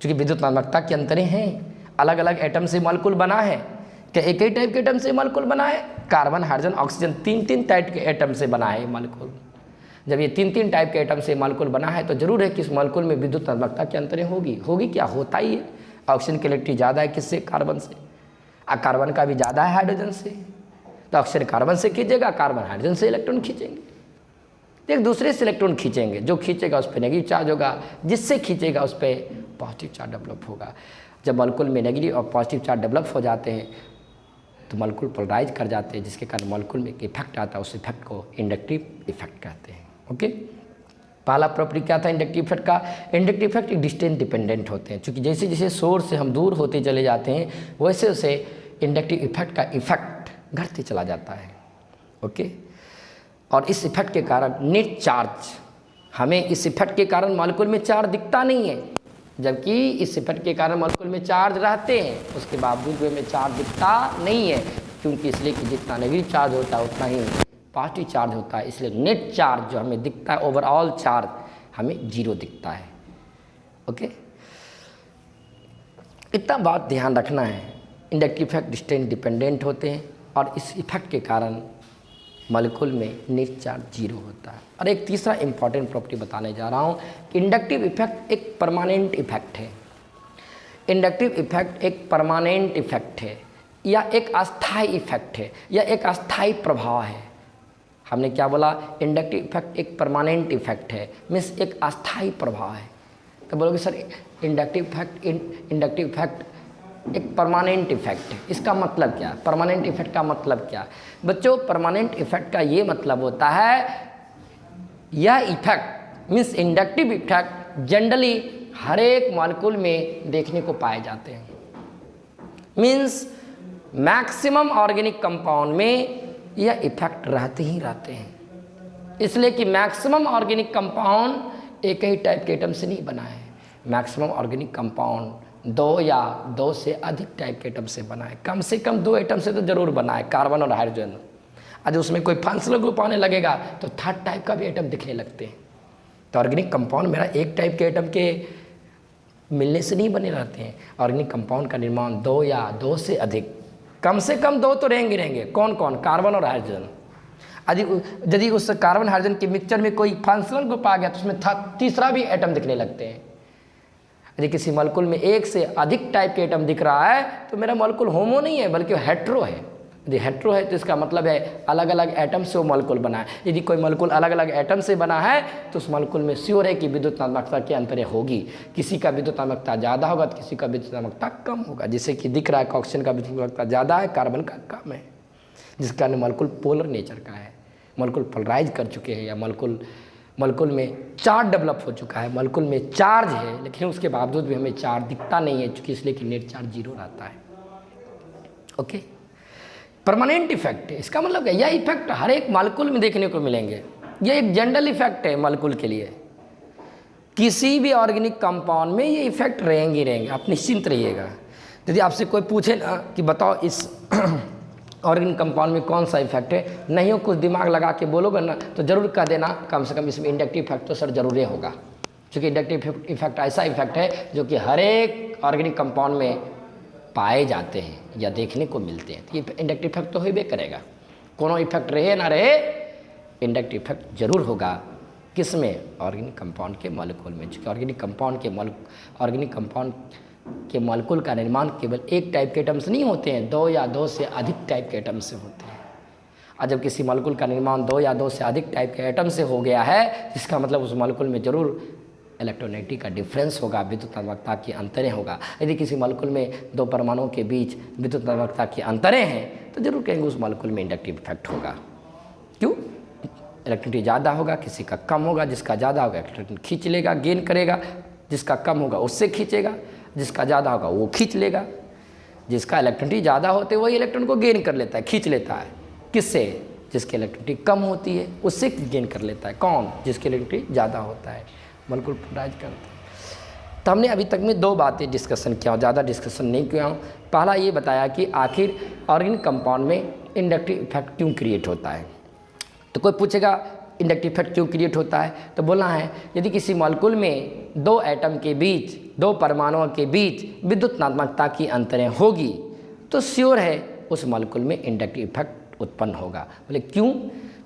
क्योंकि विद्युत ऋणात्मकता के अंतरे हैं। अलग अलग एटम से मॉलिक्यूल बना है। क्या एक ही टाइप के एटम से मॉलिक्यूल बना है? कार्बन हाइड्रोजन ऑक्सीजन 3 टाइप के एटम से बना है मॉलिक्यूल। जब ये 3 टाइप के एटम से मॉलिक्यूल बना है तो जरूर है कि इस मॉलिक्यूल में विद्युत ऋणात्मकता के अंतरे होगी क्या? होता ही है। ऑक्सीजन की इलेक्ट्रिक ज़्यादा है किससे? कार्बन से। कार्बन का भी ज़्यादा है हाइड्रोजन से, तो ऑक्सीजन कार्बन से खींचेगा, कार्बन हाइड्रोजन से इलेक्ट्रॉन खींचेंगे, एक दूसरे से इलेक्ट्रॉन खींचेंगे। जो खींचेगा उस पर नेगेटिव चार्ज होगा, जिससे खींचेगा उस पर पॉजिटिव चार्ज डेवलप होगा। जब मॉलिक्यूल में नेगेटिव और पॉजिटिव चार्ज डेवलप हो जाते हैं तो मॉलिक्यूल पोलराइज कर जाते हैं, जिसके कारण मॉलिक्यूल में एक इफेक्ट आता है। उस इफेक्ट को इंडक्टिव इफेक्ट कहते हैं। ओके, पहला प्रॉपर्टी क्या था इंडक्टिव इफेक्ट का? इंडक्टिव इफेक्ट डिस्टेंस डिपेंडेंट होते हैं, क्योंकि जैसे जैसे सोर्स से हम दूर होते चले जाते हैं वैसे वैसे इंडक्टिव इफेक्ट का इफेक्ट घटते चला जाता है। ओके, और इस इफेक्ट के कारण नेट चार्ज, हमें इस इफेक्ट के कारण मॉलिक्यूल में चार्ज दिखता नहीं है, जबकि इस इफेक्ट के कारण मॉलिक्यूल में चार्ज रहते हैं, उसके बावजूद भी हमें चार्ज दिखता नहीं है। क्योंकि इसलिए कि जितना नेगेटिव चार्ज होता है उतना ही पॉजिटिव चार्ज होता है। इसलिए नेट चार्ज जो हमें दिखता है, ओवरऑल चार्ज हमें 0 दिखता है। ओके, इतना बात ध्यान रखना है। इंडक्टिव इफेक्ट डिस्टेंस डिपेंडेंट होते हैं और इस इफेक्ट के कारण मॉलिक्यूल में नेट चार्ज 0 होता है। और एक तीसरा इंपॉर्टेंट प्रॉपर्टी बताने जा रहा हूँ कि इंडक्टिव इफेक्ट एक परमानेंट इफेक्ट है। इंडक्टिव इफेक्ट एक परमानेंट इफेक्ट है। या एक अस्थायी इफेक्ट है या एक अस्थायी प्रभाव है। हमने क्या बोला, इंडक्टिव इफेक्ट एक परमानेंट इफेक्ट है, मीन्स एक अस्थायी प्रभाव है। तो बोलोगे सर इंडक्टिव इफेक्ट एक परमानेंट इफेक्ट है, इसका मतलब क्या? परमानेंट इफेक्ट का मतलब क्या? बच्चों परमानेंट इफेक्ट का ये मतलब होता है, यह effect means inductive effect generally हर एक मॉलिक्यूल में देखने को पाए जाते हैं। मीन्स मैक्सिमम ऑर्गेनिक कंपाउंड में यह इफेक्ट रहते ही रहते हैं, इसलिए कि मैक्सिमम ऑर्गेनिक कंपाउंड एक ही टाइप के एटम से नहीं बना है। मैक्सिमम ऑर्गेनिक कंपाउंड 2 या 2 से अधिक टाइप के एटम से बना है। कम से कम 2 एटम से तो जरूर बना है, कार्बन और हाइड्रोजन। आज उसमें कोई फंक्शनल ग्रुप आने लगेगा तो 3rd टाइप का भी एटम दिखने लगते हैं। तो ऑर्गेनिक कंपाउंड मेरा एक टाइप के एटम के मिलने से नहीं बने रहते हैं। ऑर्गेनिक कंपाउंड का निर्माण 2 या 2 से अधिक, कम से कम 2 तो रहेंगे। कौन कौन? कार्बन और हाइड्रोजन। यदि उस कार्बन हाइड्रोजन के मिक्सचर में कोई फंक्शनल ग्रुप आ गया तो उसमें तीसरा भी एटम दिखने लगते हैं। यदि किसी मॉलिक्यूल में 1 से अधिक टाइप के एटम दिख रहा है तो मेरा मॉलिक्यूल होमो नहीं है बल्कि हेट्रो है। यदि हेट्रो है तो इसका मतलब है अलग अलग एटम से वो मॉलिक्यूल बना है। यदि कोई मॉलिक्यूल अलग अलग एटम से बना है तो उस मॉलिक्यूल में श्योर है कि विद्युतात्मकता के अंतर होगी। किसी का विद्युतात्मकता ज़्यादा होगा तो किसी का विद्युतात्मकता कम होगा। जैसे कि दिख रहा है ऑक्सीजन का विद्युतात्मकता ज़्यादा है, कार्बन का कम है, जिस कारण मॉलिक्यूल पोलर नेचर का है। मॉलिक्यूल पोलराइज कर चुके हैं या मॉलिक्यूल में चार्ज डेवलप हो चुका है, मॉलिक्यूल में चार्ज है, लेकिन उसके बावजूद भी हमें चार्ज दिखता नहीं है क्योंकि इसलिए कि नेट चार्ज 0 रहता है। ओके, परमानेंट इफेक्ट है, इसका मतलब क्या? यह इफेक्ट हर एक मॉलिक्यूल में देखने को मिलेंगे। यह एक जनरल इफेक्ट है मॉलिक्यूल के लिए। किसी भी ऑर्गेनिक कंपाउंड में ये इफेक्ट रहेंगे, आप निश्चिंत रहिएगा। यदि आपसे कोई पूछे ना कि बताओ इस ऑर्गेनिक कंपाउंड में कौन सा इफेक्ट है, नहीं हो कुछ दिमाग लगा के बोलोगे ना तो जरूर कह देना कम से कम इसमें इंडक्टिव इफेक्ट तो सर जरूर होगा, क्योंकि इंडक्टिव इफेक्ट ऐसा इफेक्ट है जो कि हर एक ऑर्गेनिक कंपाउंड में पाए जाते हैं या देखने को मिलते हैं। तो ये इंडक्टिव इफेक्ट तो होबे करेगा, कोनो इफेक्ट रहे ना रहे इंडक्टिव इफेक्ट जरूर होगा। किसमें? ऑर्गेनिक कंपाउंड के मॉलिक्यूल में, क्योंकि ऑर्गेनिक कंपाउंड के मॉलिक्यूल का निर्माण केवल एक टाइप के एटम से नहीं होते हैं, 2 या 2 से अधिक टाइप के एटम से होते हैं। और जब किसी मॉलिक्यूल का निर्माण 2 या 2 से अधिक टाइप के एटम से हो गया है, इसका मतलब उस मॉलिक्यूल में जरूर इलेक्ट्रोनेगेटिव का डिफरेंस होगा, विद्युतात्मकता की अंतरें होगा। यदि किसी मॉलिक्यूल में 2 परमाणुओं के बीच विद्युतात्मकता की अंतरें हैं तो जरूर कहेंगे उस मॉलिक्यूल में इंडक्टिव इफेक्ट होगा। क्यों? इलेक्ट्रिसिटी ज़्यादा होगा, किसी का कम होगा। जिसका ज़्यादा होगा इलेक्ट्रॉन खींच लेगा, गेन करेगा। जिसका कम होगा उससे खींचेगा, जिसका ज़्यादा होगा वो खींच लेगा। जिसका इलेक्ट्रिसिटी ज़्यादा होते वही इलेक्ट्रॉन को गेन कर लेता है, खींच लेता है। किससे? जिसकी इलेक्ट्रिसिटी कम होती है उससे गेन कर लेता है। कौन? जिसकी इलेक्ट्रिसिटी ज़्यादा होता है, मॉलिक्यूल पोलराइज करते हैं। तो हमने अभी तक में 2 बातें डिस्कशन किया, ज़्यादा डिस्कशन नहीं किया हूँ। पहला ये बताया कि आखिर ऑर्गेनिक कंपाउंड में इंडक्टिव इफेक्ट क्यों क्रिएट होता है। तो कोई पूछेगा इंडक्टिव इफेक्ट क्यों क्रिएट होता है, तो बोलना है यदि किसी मॉलिक्यूल में 2 एटम के बीच, 2 परमाणुओं के बीच विद्युतात्मकता की अंतरें होगी तो श्योर है उस मॉलिक्यूल में इंडक्टिव इफेक्ट उत्पन्न होगा। बोले क्यों?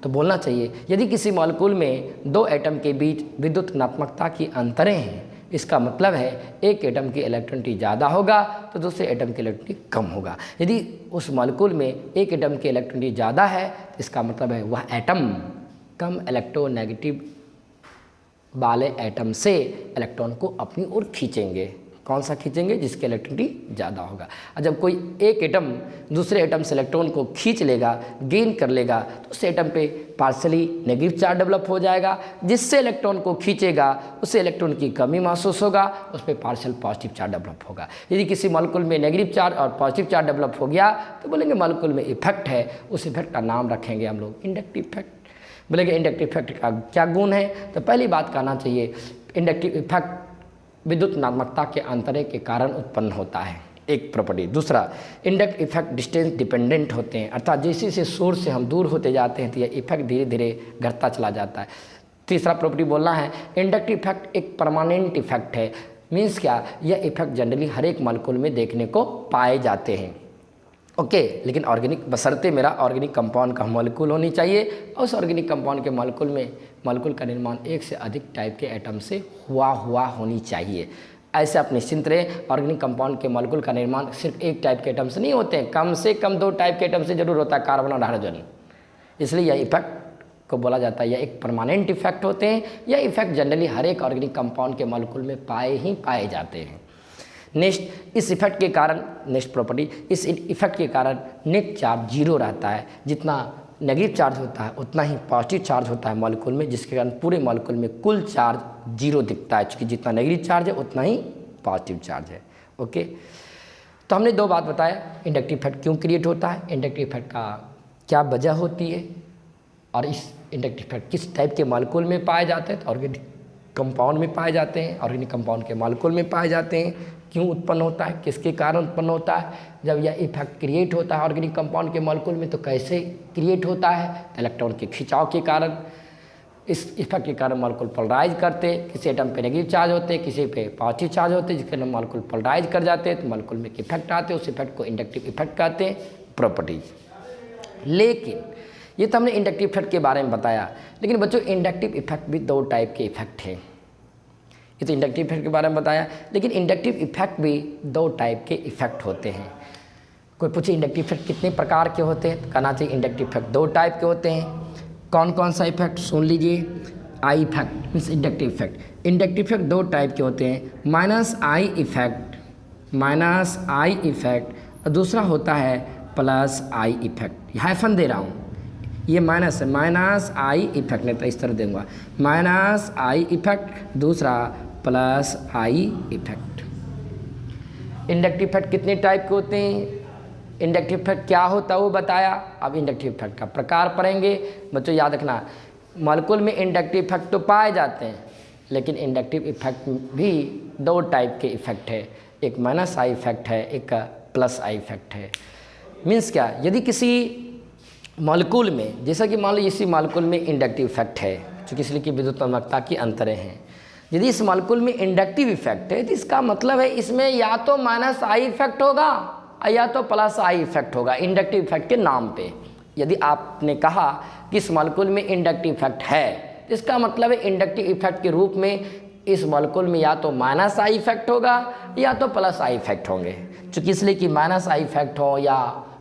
तो बोलना चाहिए यदि किसी मॉलिक्यूल में 2 एटम के बीच विद्युतात्मकता की अंतरें हैं, इसका मतलब है एक एटम की इलेक्ट्रॉनिटी ज़्यादा होगा तो दूसरे एटम की इलेक्ट्रॉनिटी कम होगा। यदि उस मॉलिक्यूल में एक एटम की इलेक्ट्रॉनिटी ज़्यादा है तो इसका मतलब है वह एटम कम इलेक्ट्रोनेगेटिव वाले एटम से इलेक्ट्रॉन को अपनी ओर खींचेंगे। कौन सा खींचेंगे? जिसकी इलेक्ट्रिसिटी ज़्यादा होगा। और जब कोई एक एटम दूसरे एटम से इलेक्ट्रॉन को खींच लेगा, गेन कर लेगा, तो उस एटम पे पार्शली नेगेटिव चार्ज डेवलप हो जाएगा। जिससे इलेक्ट्रॉन को खींचेगा उसे इलेक्ट्रॉन की कमी महसूस होगा, उस पर पार्शल पॉजिटिव चार्ज डेवलप होगा। यदि किसी मॉलिक्यूल में नेगेटिव चार्ज और पॉजिटिव चार्ज डेवलप हो गया तो बोलेंगे मॉलिक्यूल में इफेक्ट है। उस इफेक्ट का नाम रखेंगे हम लोग इंडक्टिव इफेक्ट। बोलेंगे इंडक्टिव इफेक्ट का क्या गुण है, तो पहली बात कहना चाहिए इंडक्टिव इफेक्ट विद्युतात्मकता के अंतरे के कारण उत्पन्न होता है, एक प्रॉपर्टी। दूसरा, इंडक्टिव इफेक्ट डिस्टेंस डिपेंडेंट होते हैं, अर्थात जैसे जैसे सोर्स से हम दूर होते जाते हैं तो यह इफेक्ट धीरे धीरे घटता चला जाता है। तीसरा प्रॉपर्टी बोलना है इंडक्टिव इफेक्ट एक परमानेंट इफेक्ट है। मीन्स क्या? यह इफेक्ट जनरली हर एक मॉलिक्यूल में देखने को पाए जाते हैं। ओके, लेकिन ऑर्गेनिक बशर्ते मेरा ऑर्गेनिक कंपाउंड का मॉलिक्यूल होनी चाहिए और उस ऑर्गेनिक कंपाउंड के मॉलिक्यूल का निर्माण 1 से अधिक टाइप के एटम से हुआ होनी चाहिए। ऐसे आप निश्चिंत रहे, ऑर्गेनिक कंपाउंड के मॉलिक्यूल का निर्माण सिर्फ एक टाइप के एटम से नहीं होते हैं, कम से कम 2 टाइप के एटम से जरूर होता है, कार्बन और हाइड्रोजन। इसलिए यह इफेक्ट को बोला जाता है, यह एक परमानेंट इफेक्ट होते हैं। यह इफेक्ट जनरली हर एक ऑर्गेनिक कंपाउंड के मॉलिक्यूल में पाए जाते हैं। नेक्स्ट, इस इफेक्ट के कारण, नेक्स्ट प्रॉपर्टी, इस इफेक्ट के कारण नेट चार्ज जीरो रहता है। जितना नेगेटिव चार्ज होता है उतना ही पॉजिटिव चार्ज होता है मॉलिक्यूल में, जिसके कारण पूरे मॉलिक्यूल में कुल चार्ज जीरो दिखता है, क्योंकि जितना नेगेटिव चार्ज है उतना ही पॉजिटिव चार्ज है। ओके, तो हमने 2 बात बताया, इंडक्टिव इफेक्ट क्यों क्रिएट होता है, इंडक्टिव इफेक्ट का क्या वजह होती है, और इस इंडक्टिव इफेक्ट किस टाइप के मॉलिक्यूल में पाए जाते हैं। तो ऑर्गेनिक कंपाउंड में पाए जाते हैं, ऑर्गेनिक कंपाउंड के मॉलिक्यूल में पाए जाते हैं। क्यों उत्पन्न होता है, किसके कारण उत्पन्न होता है, जब यह इफेक्ट क्रिएट होता है ऑर्गेनिक कंपाउंड के मॉलिक्यूल में तो कैसे क्रिएट होता है, इलेक्ट्रॉन के खिंचाव के कारण। इस इफेक्ट के कारण मॉलिक्यूल पोलराइज करते, किसी एटम पे नेगेटिव चार्ज होते, किसी पे पॉजिटिव चार्ज होते, जिसके कारण मॉलिक्यूल पोलराइज कर जाते हैं, तो मॉलिक्यूल में इफेक्ट आते हैं, उस इफेक्ट को इंडक्टिव इफेक्ट कहते हैं, प्रॉपर्टीज। लेकिन ये तो हमने इंडक्टिव इफेक्ट के बारे में बताया, लेकिन बच्चों इंडक्टिव इफेक्ट भी 2 टाइप के इफेक्ट हैं। ये तो इंडक्टिव इफेक्ट के बारे में बताया, लेकिन इंडक्टिव इफेक्ट भी 2 टाइप के इफेक्ट होते हैं। कोई पूछे इंडक्टिव इफेक्ट कितने प्रकार के होते हैं, तो कहना चाहिए इंडक्टिव इफेक्ट 2 टाइप के होते हैं। कौन कौन सा इफेक्ट, सुन लीजिए। I effect means inductive effect. Inductive effect 2 type के होते हैं, माइनस आई इफेक्ट, और दूसरा होता है प्लस आई इफेक्ट। हाइफन दे रहा हूँ, ये माइनस है, माइनस आई इफेक्ट, नहीं तो इस तरह दूंगा, माइनस आई इफेक्ट, दूसरा plus I effect. Inductive effect कितने टाइप के होते हैं, इंडक्टिव इफेक्ट क्या होता है वो बताया। अब इंडक्टिव इफेक्ट का प्रकार पढ़ेंगे। बच्चों याद रखना, मॉलिक्यूल में इंडक्टिव इफेक्ट तो पाए जाते हैं, लेकिन इंडक्टिव इफेक्ट भी 2 टाइप के इफेक्ट है, एक माइनस आई इफेक्ट है, एक प्लस आई इफेक्ट है। मीन्स क्या, यदि किसी मॉलिक्यूल में, जैसा कि मान लो इसी मॉलिक्यूल में इंडक्टिव इफेक्ट है, चूँकि इसलिए कि विद्युतात्मकता की अंतरें हैं, यदि इस मॉलिक्यूल में इंडक्टिव इफेक्ट है तो इसका मतलब है इसमें या तो माइनस आई इफेक्ट होगा या तो प्लस आई इफेक्ट होगा इंडक्टिव इफेक्ट के नाम पे। यदि आपने कहा कि इस मॉलिक्यूल में इंडक्टिव इफेक्ट है तो इसका मतलब है इंडक्टिव इफेक्ट के रूप में इस मॉलिक्यूल में या तो माइनस आई इफेक्ट होगा या तो प्लस आई इफेक्ट होंगे। चूँकि इसलिए कि माइनस आई इफेक्ट हो या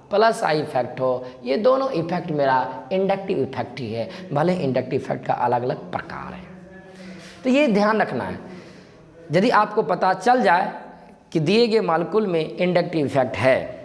प्लस आई इफेक्ट हो, ये दोनों इफेक्ट मेरा इंडक्टिव इफेक्ट ही है, भले इंडक्टिव इफेक्ट का अलग अलग प्रकार है। तो ये ध्यान रखना है, यदि आपको पता चल जाए कि दिए गए मॉलिक्यूल में इंडक्टिव इफेक्ट है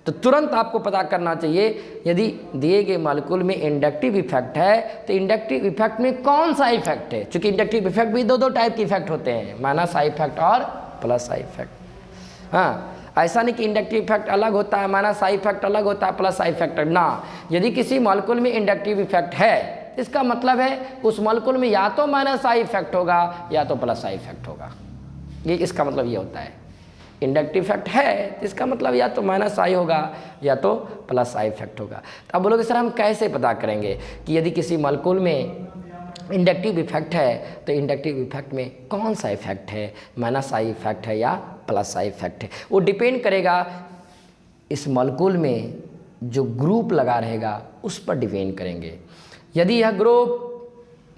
तो तुरंत आपको पता करना चाहिए, यदि दिए गए मॉलिक्यूल में इंडक्टिव इफेक्ट है तो इंडक्टिव इफेक्ट में कौन सा इफेक्ट है। क्योंकि इंडक्टिव इफेक्ट भी 2 टाइप के इफेक्ट होते हैं, माइनस आई इफेक्ट और प्लस आई इफेक्ट। हाँ, ऐसा नहीं कि इंडक्टिव इफेक्ट अलग होता है, माइनस आई इफेक्ट अलग होता है, प्लस आई इफेक्ट ना। यदि किसी मॉलिक्यूल में इंडक्टिव इफेक्ट है इसका मतलब है उस मॉलिक्यूल में या तो माइनस आई इफेक्ट होगा या तो प्लस आई इफेक्ट होगा। ये इसका मतलब ये होता है, इंडक्टिव इफेक्ट है तो इसका मतलब या तो माइनस आई होगा या तो प्लस आई इफेक्ट होगा। तो अब बोलोगे सर हम कैसे पता करेंगे कि यदि किसी मॉलिक्यूल में इंडक्टिव इफेक्ट है तो इंडक्टिव इफेक्ट में कौन सा इफेक्ट है, माइनस आई इफेक्ट है या प्लस आई इफेक्ट है। वो डिपेंड करेगा इस मॉलिक्यूल में जो ग्रुप लगा रहेगा उस पर डिपेंड करेंगे। यदि यह ग्रुप,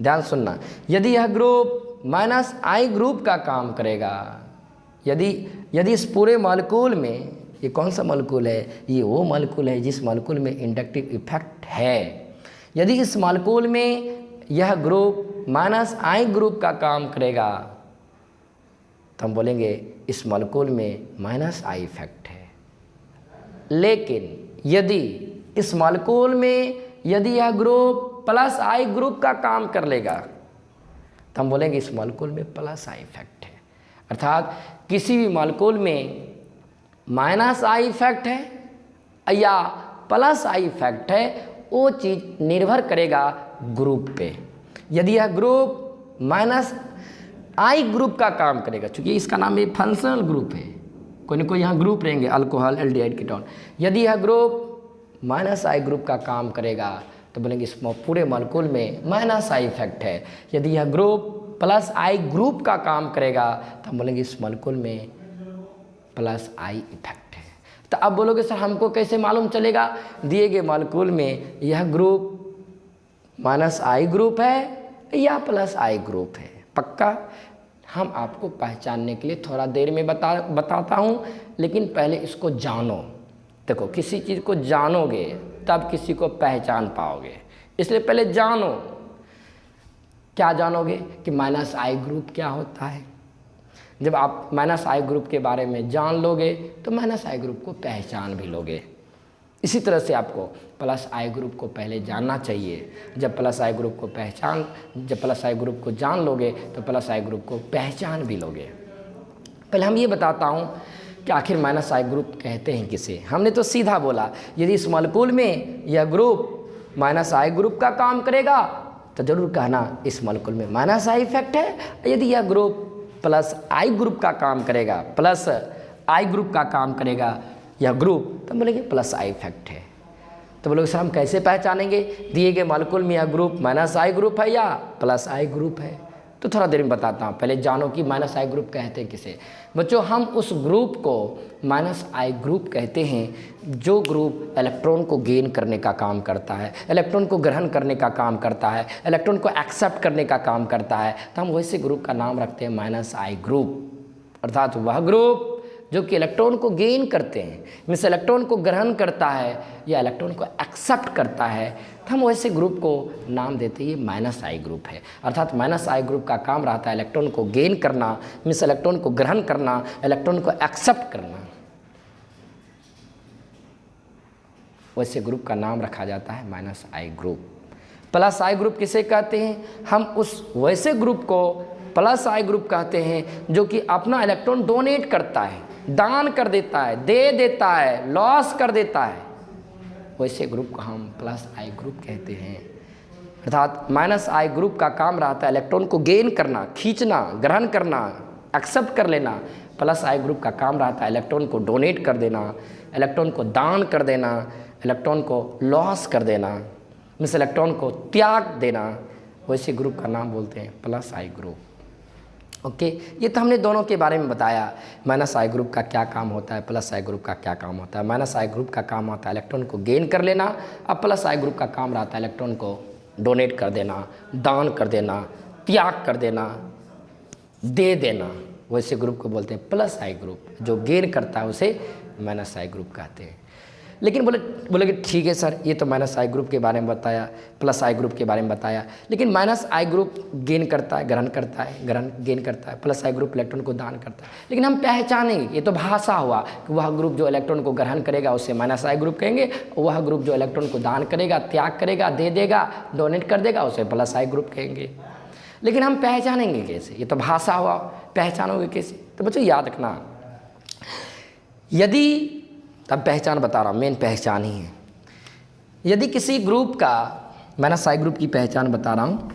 ध्यान सुनना, यदि यह ग्रुप माइनस आई ग्रुप का काम करेगा, यदि इस पूरे मॉलिक्यूल में, ये कौन सा मॉलिक्यूल है, ये वो मॉलिक्यूल है जिस मॉलिक्यूल में इंडक्टिव इफेक्ट है, यदि इस मॉलिक्यूल में यह ग्रुप माइनस आई ग्रुप का काम करेगा तो हम बोलेंगे इस मॉलिक्यूल में माइनस आई इफेक्ट है। लेकिन यदि इस मॉलिक्यूल में यदि यह ग्रुप प्लस आई ग्रुप का काम कर लेगा तो हम बोलेंगे इस मॉलिक्यूल में प्लस आई इफेक्ट है। अर्थात किसी भी मॉलिक्यूल में माइनस आई इफेक्ट है या प्लस आई इफेक्ट है, वो चीज़ निर्भर करेगा ग्रुप पे। यदि यह ग्रुप माइनस आई ग्रुप का काम करेगा, क्योंकि इसका नाम भी फंक्शनल ग्रुप है, कोई ना कोई यहाँ ग्रुप रहेंगे, अल्कोहल, एल्डिहाइड, कीटोन। यदि यह ग्रुप माइनस आई ग्रुप का काम करेगा तो बोलेंगे इस पूरे मॉलिक्यूल में माइनस आई इफेक्ट है। यदि यह ग्रुप प्लस आई ग्रुप का काम करेगा तो हम बोलेंगे इस मॉलिक्यूल में प्लस आई इफेक्ट है। तो अब बोलोगे सर हमको कैसे मालूम चलेगा, दिए गए मॉलिक्यूल में यह ग्रुप माइनस आई ग्रुप है या प्लस आई ग्रुप है। पक्का हम आपको पहचानने के लिए थोड़ा देर में बताता हूँ, लेकिन पहले इसको जानो। देखो, किसी चीज़ को जानोगे तब किसी को पहचान पाओगे, इसलिए पहले जानो। क्या जानोगे कि माइनस आई ग्रुप क्या होता है। जब आप माइनस आई ग्रुप के बारे में जान लोगे तो माइनस आई ग्रुप को पहचान भी लोगे। इसी तरह से आपको प्लस आई ग्रुप को पहले जानना चाहिए। जब प्लस आई ग्रुप को जान लोगे तो प्लस आई ग्रुप को पहचान भी लोगे। पहले हम ये बताता हूँ कि आखिर माइनस आई ग्रुप कहते हैं किसे। हमने तो सीधा बोला, यदि इस मॉलिक्यूल में यह ग्रुप माइनस आई ग्रुप का काम करेगा तो जरूर कहना इस मॉलिक्यूल में माइनस आई इफेक्ट है। यदि यह ग्रुप प्लस आई ग्रुप का काम करेगा, प्लस आई ग्रुप का काम करेगा यह ग्रुप, तो बोलेंगे प्लस आई इफेक्ट है। तो बोलोगे सर हम कैसे पहचानेंगे दिए गए मॉलिक्यूल में यह ग्रुप माइनस आई ग्रुप है या प्लस आई ग्रुप है। तो थोड़ा देर में बताता हूँ, पहले जानो कि माइनस आई ग्रुप कहते हैं किसे। बच्चों, हम उस ग्रुप को माइनस आई ग्रुप कहते हैं जो ग्रुप इलेक्ट्रॉन को गेन करने का काम करता है, इलेक्ट्रॉन को ग्रहण करने का काम करता है, इलेक्ट्रॉन को एक्सेप्ट करने का काम करता है। तो हम वैसे ग्रुप का नाम रखते हैं माइनस आई ग्रुप। अर्थात वह ग्रुप जो कि इलेक्ट्रॉन को गेन करते हैं, मीन्स इलेक्ट्रॉन को ग्रहण करता है या इलेक्ट्रॉन को एक्सेप्ट करता है, तो हम वैसे ग्रुप को नाम देते हैं ये माइनस आई ग्रुप है। अर्थात माइनस आई ग्रुप का काम रहता है इलेक्ट्रॉन को गेन करना, मीन्स इलेक्ट्रॉन को ग्रहण करना, इलेक्ट्रॉन को एक्सेप्ट करना। वैसे ग्रुप का नाम रखा जाता है माइनस आई ग्रुप। प्लस आई ग्रुप किसे कहते हैं? हम उस वैसे ग्रुप को प्लस आई ग्रुप कहते हैं जो कि अपना इलेक्ट्रॉन डोनेट करता है, दान कर देता है, दे देता है, लॉस कर देता है। वैसे ग्रुप को हम प्लस आई ग्रुप कहते हैं। अर्थात माइनस आई ग्रुप का काम रहता है इलेक्ट्रॉन को गेन करना, खींचना, ग्रहण करना, एक्सेप्ट कर लेना। प्लस आई ग्रुप का काम रहता है इलेक्ट्रॉन को डोनेट कर देना, इलेक्ट्रॉन को दान कर देना, इलेक्ट्रॉन को लॉस कर देना, मीन्स इलेक्ट्रॉन को त्याग देना। वैसे ग्रुप का नाम बोलते हैं प्लस आई ग्रुप। ओके, ये तो हमने दोनों के बारे में बताया, माइनस आई ग्रुप का क्या काम होता है, प्लस आई ग्रुप का क्या काम होता है। माइनस आई ग्रुप का काम होता है इलेक्ट्रॉन को गेन कर लेना, अब प्लस आई ग्रुप का काम रहता है इलेक्ट्रॉन को डोनेट कर देना, दान कर देना, त्याग कर देना, दे देना। वैसे ग्रुप को बोलते हैं प्लस आई ग्रुप। जो गेन करता है उसे माइनस आई ग्रुप कहते हैं। लेकिन बोले कि ठीक है सर, ये तो माइनस आई ग्रुप के बारे में बताया, प्लस आई ग्रुप के बारे में बताया, लेकिन माइनस आई ग्रुप गेन करता है, ग्रहण करता है, गेन करता है, प्लस आई ग्रुप इलेक्ट्रॉन को दान करता है। लेकिन हम पहचानेंगे, ये तो भाषा हुआ कि वह ग्रुप जो इलेक्ट्रॉन को ग्रहण करेगा उसे माइनस आई ग्रुप कहेंगे, वह ग्रुप जो इलेक्ट्रॉन को दान करेगा, त्याग करेगा, दे देगा, डोनेट कर देगा उसे प्लस आई ग्रुप कहेंगे। लेकिन हम पहचानेंगे कैसे? ये तो भाषा हुआ, पहचानोगे कैसे? तो बच्चों याद रखना, यदि तब पहचान बता रहा हूँ, मेन पहचान ही है। यदि किसी ग्रुप का, माइनस आई ग्रुप की पहचान बता रहा हूँ,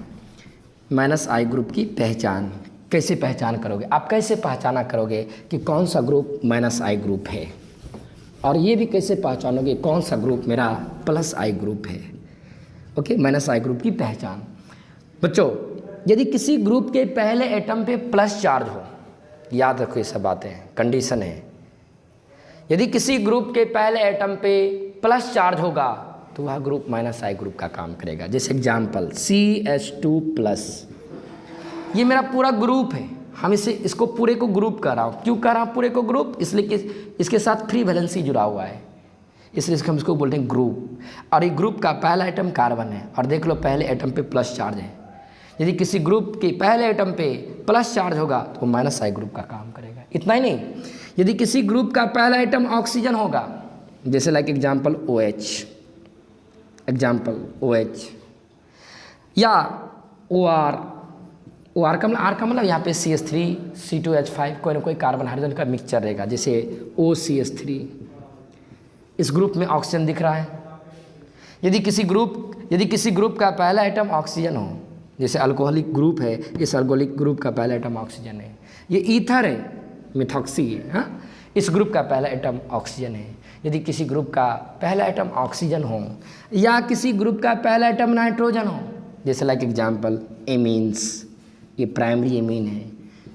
माइनस आई ग्रुप की पहचान कैसे पहचान करोगे? आप कैसे पहचाना करोगे कि कौन सा ग्रुप माइनस आई ग्रुप है, और ये भी कैसे पहचानोगे कौन सा ग्रुप मेरा प्लस आई ग्रुप है। ओके, माइनस आई ग्रुप की पहचान। बच्चों, यदि किसी ग्रुप के पहले एटम पे प्लस चार्ज हो, याद रखो ये सब बातें, कंडीशन है। यदि किसी ग्रुप के पहले एटम पे प्लस चार्ज होगा तो वह ग्रुप माइनस आई ग्रुप का काम करेगा। जैसे एग्जाम्पल CH2+, ये मेरा पूरा ग्रुप है, हम इसको पूरे को ग्रुप कर रहा हूँ। क्यों कर रहा हूँ पूरे को ग्रुप? इसलिए कि इसके साथ फ्री वैलेंसी जुड़ा हुआ है, इसलिए हम इसको बोलते हैं ग्रुप। और ये ग्रुप का पहला एटम कार्बन है, और देख लो पहले एटम पे प्लस चार्ज है। यदि किसी ग्रुप के पहले एटम पे प्लस चार्ज होगा तो माइनस आई ग्रुप का काम करेगा। इतना ही नहीं, यदि किसी ग्रुप का पहला आइटम ऑक्सीजन होगा, जैसे लाइक एग्जाम्पल OH, या OR का मतलब यहाँ पे CH3 C2H5 कोई ना कोई कार्बन हाइड्रोजन का मिक्सचर रहेगा, जैसे OCH3। इस ग्रुप में ऑक्सीजन दिख रहा है। यदि किसी ग्रुप का पहला आइटम ऑक्सीजन हो, जैसे अल्कोहलिक ग्रुप है, इस अल्कोहलिक ग्रुप का पहला आइटम ऑक्सीजन है। ये ईथर है, मिथॉक्सी है, हाँ? इस ग्रुप का पहला एटम ऑक्सीजन है। यदि किसी ग्रुप का पहला एटम ऑक्सीजन हो या किसी ग्रुप का पहला एटम नाइट्रोजन हो, जैसे लाइक एग्जांपल एमीन्स, ये प्राइमरी एमीन है,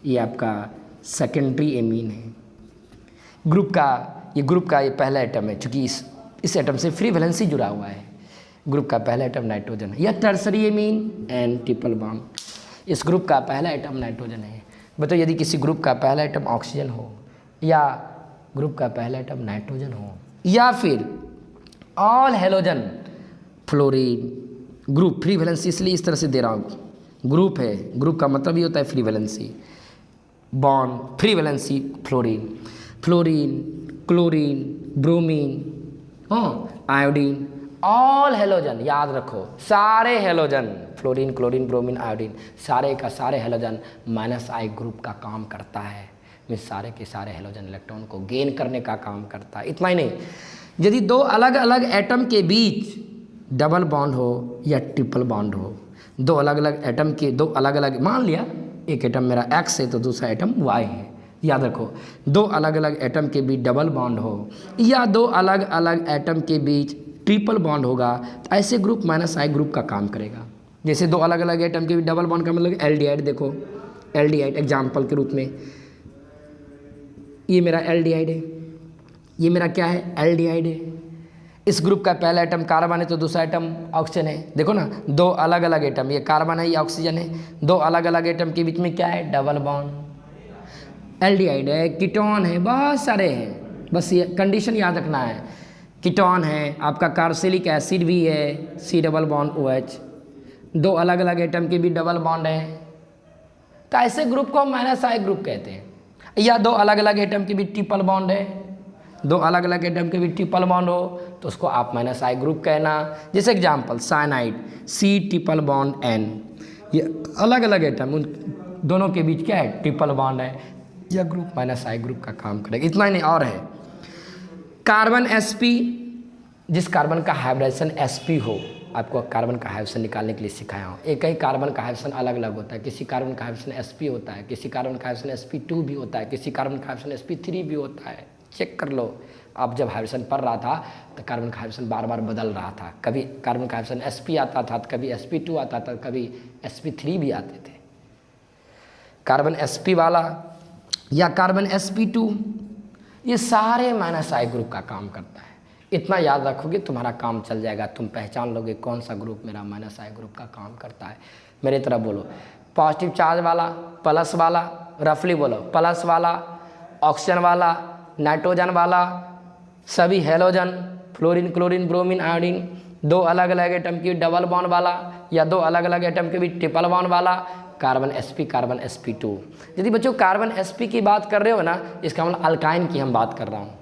ये आपका सेकेंडरी एमीन है। ग्रुप का ये पहला एटम है, चूँकि इस एटम से फ्री वैलेंसी जुड़ा हुआ है। ग्रुप का पहला एटम नाइट्रोजन है, या tertiary amine and triple bond. इस ग्रुप का पहला एटम नाइट्रोजन है। बताओ यदि किसी ग्रुप का पहला एटम ऑक्सीजन हो या ग्रुप का पहला एटम नाइट्रोजन हो या फिर all halogen fluorine, group free valency इसलिए इस तरह से दे रहा हूँ, ग्रुप है, ग्रुप का मतलब ये होता है free valency, bond free valency fluorine, fluorine, chlorine, bromine, iodine, all halogen, याद रखो सारे halogen, fluorine, chlorine, bromine, iodine, सारे का सारे हेलोजन -I ग्रुप का काम करता है। में सारे के सारे हेलोजन इलेक्ट्रॉन को गेन करने का काम करता है। इतना ही नहीं, यदि दो अलग अलग एटम के बीच डबल बॉन्ड हो या ट्रिपल बॉन्ड हो, दो अलग अलग एटम के दो अलग अलग, मान लिया एक एटम मेरा X है तो दूसरा एटम Y है, याद रखो दो अलग अलग एटम के बीच डबल बॉन्ड हो या दो अलग अलग एटम के बीच ट्रिपल बॉन्ड होगा तो ऐसे ग्रुप -I ग्रुप का काम करेगा। जैसे दो अलग अलग एटम के बीच डबल बॉन्ड का मतलब एल्डिहाइड, देखो एल्डिहाइड एग्जाम्पल के रूप में, ये मेरा एल्डिहाइड है, ये मेरा क्या है एल्डिहाइड है। इस ग्रुप का पहला एटम कार्बन है तो दूसरा एटम ऑक्सीजन है। देखो ना दो अलग अलग एटम, ये कार्बन है ये ऑक्सीजन है, दो अलग अलग एटम के बीच में क्या है डबल बॉन्ड। एल्डिहाइड है, कीटोन है, बहुत सारे हैं, बस ये कंडीशन याद रखना है। कीटोन है, आपका कार्बोक्सिलिक एसिड भी है, C डबल बॉन्ड OH, दो अलग अलग एटम के बीच डबल बॉन्ड है तो ऐसे ग्रुप को हम -I ग्रुप कहते हैं। या दो अलग अलग एटम के बीच ट्रिपल बॉन्ड है, दो अलग अलग एटम के बीच ट्रिपल बॉन्ड हो तो उसको आप -I ग्रुप कहना। जैसे example cyanide C triple bond N, ये अलग अलग एटम उन दोनों के बीच क्या है ट्रिपल बॉन्ड है, यह ग्रुप -I ग्रुप का काम करेगा। इतना ही नहीं और है कार्बन sp, जिस कार्बन का हाइब्रिडेशन sp हो, आपको कार्बन का हाइब्रिडेशन निकालने के लिए सिखाया हूँ। एक ही कार्बन का हाइब्रिडेशन अलग अलग होता है, किसी कार्बन का हाइब्रिडेशन sp होता है, किसी कार्बन का हाइब्रिडेशन sp2 भी होता है, किसी कार्बन का हाइब्रिडेशन sp3 भी होता है। चेक कर लो, आप जब हाइब्रिडेशन पढ़ रहा था तो कार्बन का हाइब्रिडेशन बार बार बदल रहा था, कभी कार्बन का हाइब्रिडेशन sp आता था, कभी sp2 आता था, कभी sp3 भी आते थे। कार्बन sp वाला या कार्बन sp2 ये सारे -I ग्रुप का काम करता है। इतना याद रखोगे तुम्हारा काम चल जाएगा, तुम पहचान लोगे कौन सा ग्रुप मेरा -I ग्रुप का काम करता है। मेरे तरफ बोलो, पॉजिटिव चार्ज वाला, प्लस वाला, रफली बोलो, प्लस वाला, ऑक्सीजन वाला, नाइट्रोजन वाला, सभी halogen, fluorine, chlorine, bromine, iodine, दो अलग अलग एटम की डबल बॉन्ड वाला या दो अलग अलग एटम के बीच ट्रिपल बॉन्ड वाला, कार्बन sp, कार्बन sp2। यदि बच्चों कार्बन sp की बात कर रहे हो ना, इसका मतलब अल्काइन की हम बात कर रहा हूँ।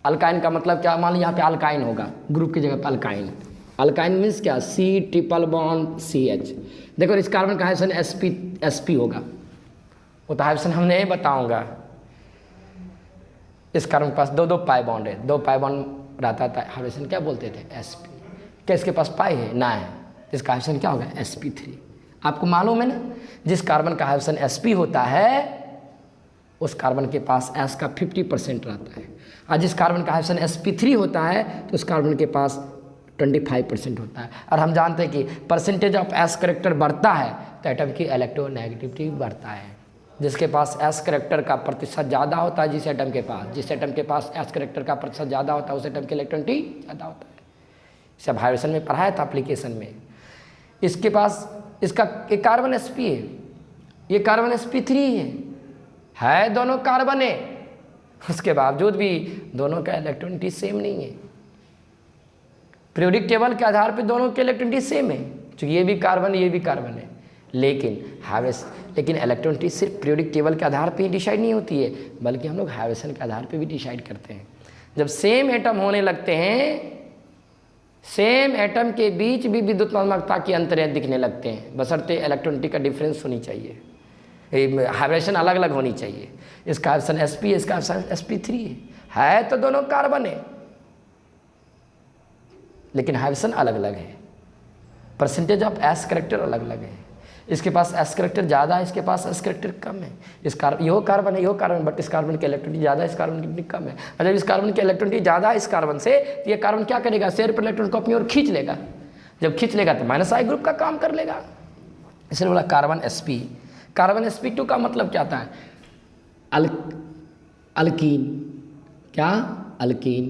अल्काइन का मतलब क्या, मान लो यहाँ पे अल्काइन होगा, ग्रुप की जगह पर अल्काइन। अल्काइन मीन्स क्या, C ट्रिपल बॉन्ड CH। देखो इस कार्बन का हाइब्रिडेशन sp होगा, वो तो हाइब्रिडेशन हम नहीं बताऊँगा। इस कार्बन के पास दो पाई बॉन्ड है, दो पाई बॉन्ड रहता था, हाइब्रिडेशन क्या बोलते थे sp। क्या इसके पास पाई है ना है, इसका हाइब्रिडेशन क्या होगा sp3। आपको मालूम है ना, जिस कार्बन का हाइब्रिडेशन sp होता है उस कार्बन के पास S का 50% रहता है, और जिस कार्बन का हाइब्रिडेशन sp3 होता है तो उस कार्बन के पास 25% होता है। और हम जानते हैं कि परसेंटेज ऑफ S करेक्टर बढ़ता है तो एटम की इलेक्ट्रोनेगेटिविटी बढ़ता है। जिसके पास S करेक्टर का प्रतिशत ज़्यादा होता है, जिस एटम के पास S करेक्टर का प्रतिशत ज़्यादा होता है उस एटम की इलेक्ट्रोनेगेटिविटी ज़्यादा होता है। सब हाइब्रिडेशन में पढ़ाया था एप्लीकेशन में। इसके पास इसका एक कार्बन sp है, ये कार्बन sp3 है दोनों कार्बन है, उसके बावजूद भी दोनों का इलेक्ट्रोनेगेटिविटी सेम नहीं है। पीरियोडिक टेबल के आधार पर दोनों के इलेक्ट्रोनेगेटिविटी सेम है, क्योंकि ये भी कार्बन ये भी कार्बन है, लेकिन इलेक्ट्रोनेगेटिविटी सिर्फ पीरियोडिक टेबल के आधार पर ही डिसाइड नहीं होती है, बल्कि हम लोग हाइब्रिडेशन के आधार पर भी डिसाइड करते हैं। जब सेम एटम होने लगते हैं, सेम एटम के बीच भी विद्युतात्मकता की अंतरें दिखने लगते हैं, बशर्ते इलेक्ट्रोनेगेटिविटी का डिफरेंस होनी चाहिए, हाइब्रिडेशन अलग अलग होनी चाहिए। इसका हाइब्रिडेशन sp है, इसका हाइब्रिडेशन sp3 है तो दोनों कार्बन है, लेकिन हाइब्रिडेशन अलग अलग है, परसेंटेज ऑफ S करेक्टर अलग अलग है। इसके पास S करेक्टर ज़्यादा है, इसके पास S करेक्टर कम है। यो कार्बन है, यो कार्बन, बट इस कार्बन की इलेक्ट्रोनेगेटिविटी ज़्यादा है, इस कार्बन की कम है। और जब इस कार्बन की इलेक्ट्रोनेगेटिविटी ज़्यादा है इस कार्बन से, तो ये कार्बन क्या करेगा, शेयर पर इलेक्ट्रॉन को अपनी ओर खींच लेगा। जब खींच लेगा तो -I ग्रुप का काम कर लेगा, इसलिए बोला कार्बन sp। कार्बन sp2 का मतलब क्या आता है, अल्कीन, क्या अल्कीन,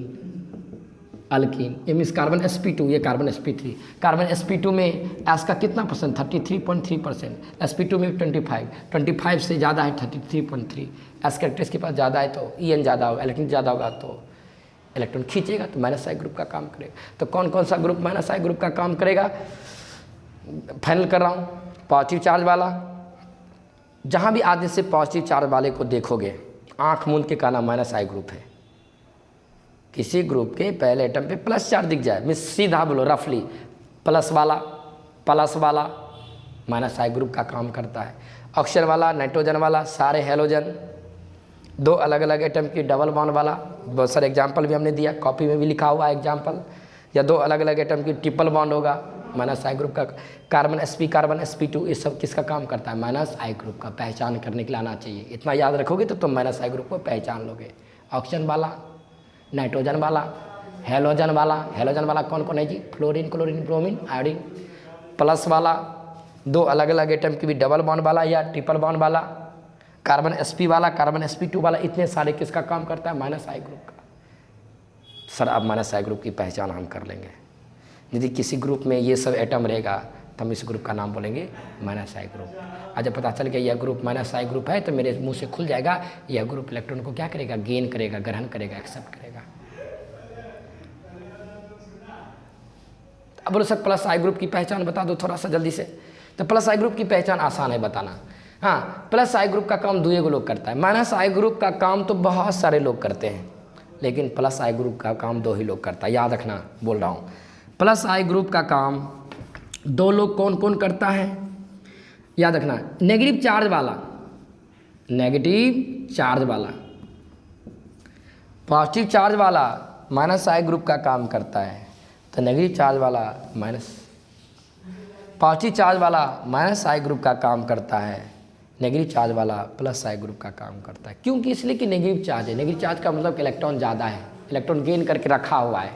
अल्कीन, ये मीन्स कार्बन sp2, ये कार्बन sp3। कार्बन sp2 में एस का कितना परसेंट, 33.3%, sp2 में 25 से ज़्यादा है 33.3। एस कैरेक्टर्स के पास ज़्यादा है तो En ज़्यादा होगा, इलेक्ट्रॉन ज़्यादा होगा तो इलेक्ट्रॉन खींचेगा, तो माइनस आई ग्रुप का काम करेगा। तो कौन कौन सा ग्रुप माइनस आई ग्रुप का काम करेगा, फाइनल कर रहा हूँ। पॉजिटिव चार्ज वाला, जहाँ भी आधे से पॉजिटिव चार्ज वाले को देखोगे आँख मूंद के कहना माइनस आई ग्रुप है। किसी ग्रुप के पहले एटम पे प्लस चार्ज दिख जाए, मिस सीधा बोलो रफली प्लस वाला माइनस आई ग्रुप का काम करता है। ऑक्सीजन वाला, नाइट्रोजन वाला, सारे हेलोजन, दो अलग अलग एटम की डबल बॉन्ड वाला, बहुत सारे एग्जाम्पल भी हमने दिया, कॉपी में भी लिखा हुआ है एग्जाम्पल, या दो अलग अलग एटम की ट्रिपल बॉन्ड होगा माइनस आई ग्रुप का। कार्बन sp2 ये सब किसका काम करता है, माइनस आई ग्रुप का। पहचान करने के लिए आना चाहिए, इतना याद रखोगे तो तुम माइनस आई ग्रुप को पहचान लोगे। ऑक्सीजन वाला, नाइट्रोजन वाला, हेलोजन वाला कौन कौन है जी, fluorine, chlorine, bromine, iodine. Plus वाला, दो अलग अलग एटम की भी डबल बॉन्ड वाला या ट्रिपल बॉन्ड वाला। कार्बन sp वाला, कार्बन sp2 वाला, इतने सारे किसका काम करता है, माइनस आई ग्रुप का। सर अब माइनस आई ग्रुप की पहचान हम कर लेंगे। यदि किसी ग्रुप में ये सब एटम रहेगा तो हम इस ग्रुप का नाम बोलेंगे माइनस आई ग्रुप। आज जब पता चल गया यह ग्रुप माइनस आई ग्रुप है तो मेरे मुंह से खुल जाएगा, यह ग्रुप इलेक्ट्रॉन को क्या करेगा, गेन करेगा, ग्रहण करेगा, एक्सेप्ट करेगा। अब बोलो सर प्लस आई ग्रुप की पहचान बता दो थोड़ा सा जल्दी से। तो प्लस आई ग्रुप की पहचान आसान है बताना। हाँ, प्लस आई ग्रुप का काम दो लोग करता है। माइनस आई ग्रुप का काम तो बहुत सारे लोग करते हैं, लेकिन प्लस आई ग्रुप का काम दो ही लोग करता है, याद रखना बोल रहा हूँ। प्लस आई ग्रुप का काम दो लोग कौन कौन करता है, याद रखना। नेगेटिव चार्ज वाला, पॉजिटिव चार्ज वाला माइनस आई ग्रुप का काम करता है। तो नेगेटिव चार्ज वाला पॉजिटिव चार्ज वाला माइनस आई ग्रुप का काम करता है, नेगेटिव चार्ज वाला प्लस आई ग्रुप का काम करता है। क्योंकि इसलिए कि नेगेटिव चार्ज है, नेगेटिव चार्ज का मतलब कि इलेक्ट्रॉन ज़्यादा है, इलेक्ट्रॉन गेन करके रखा हुआ है।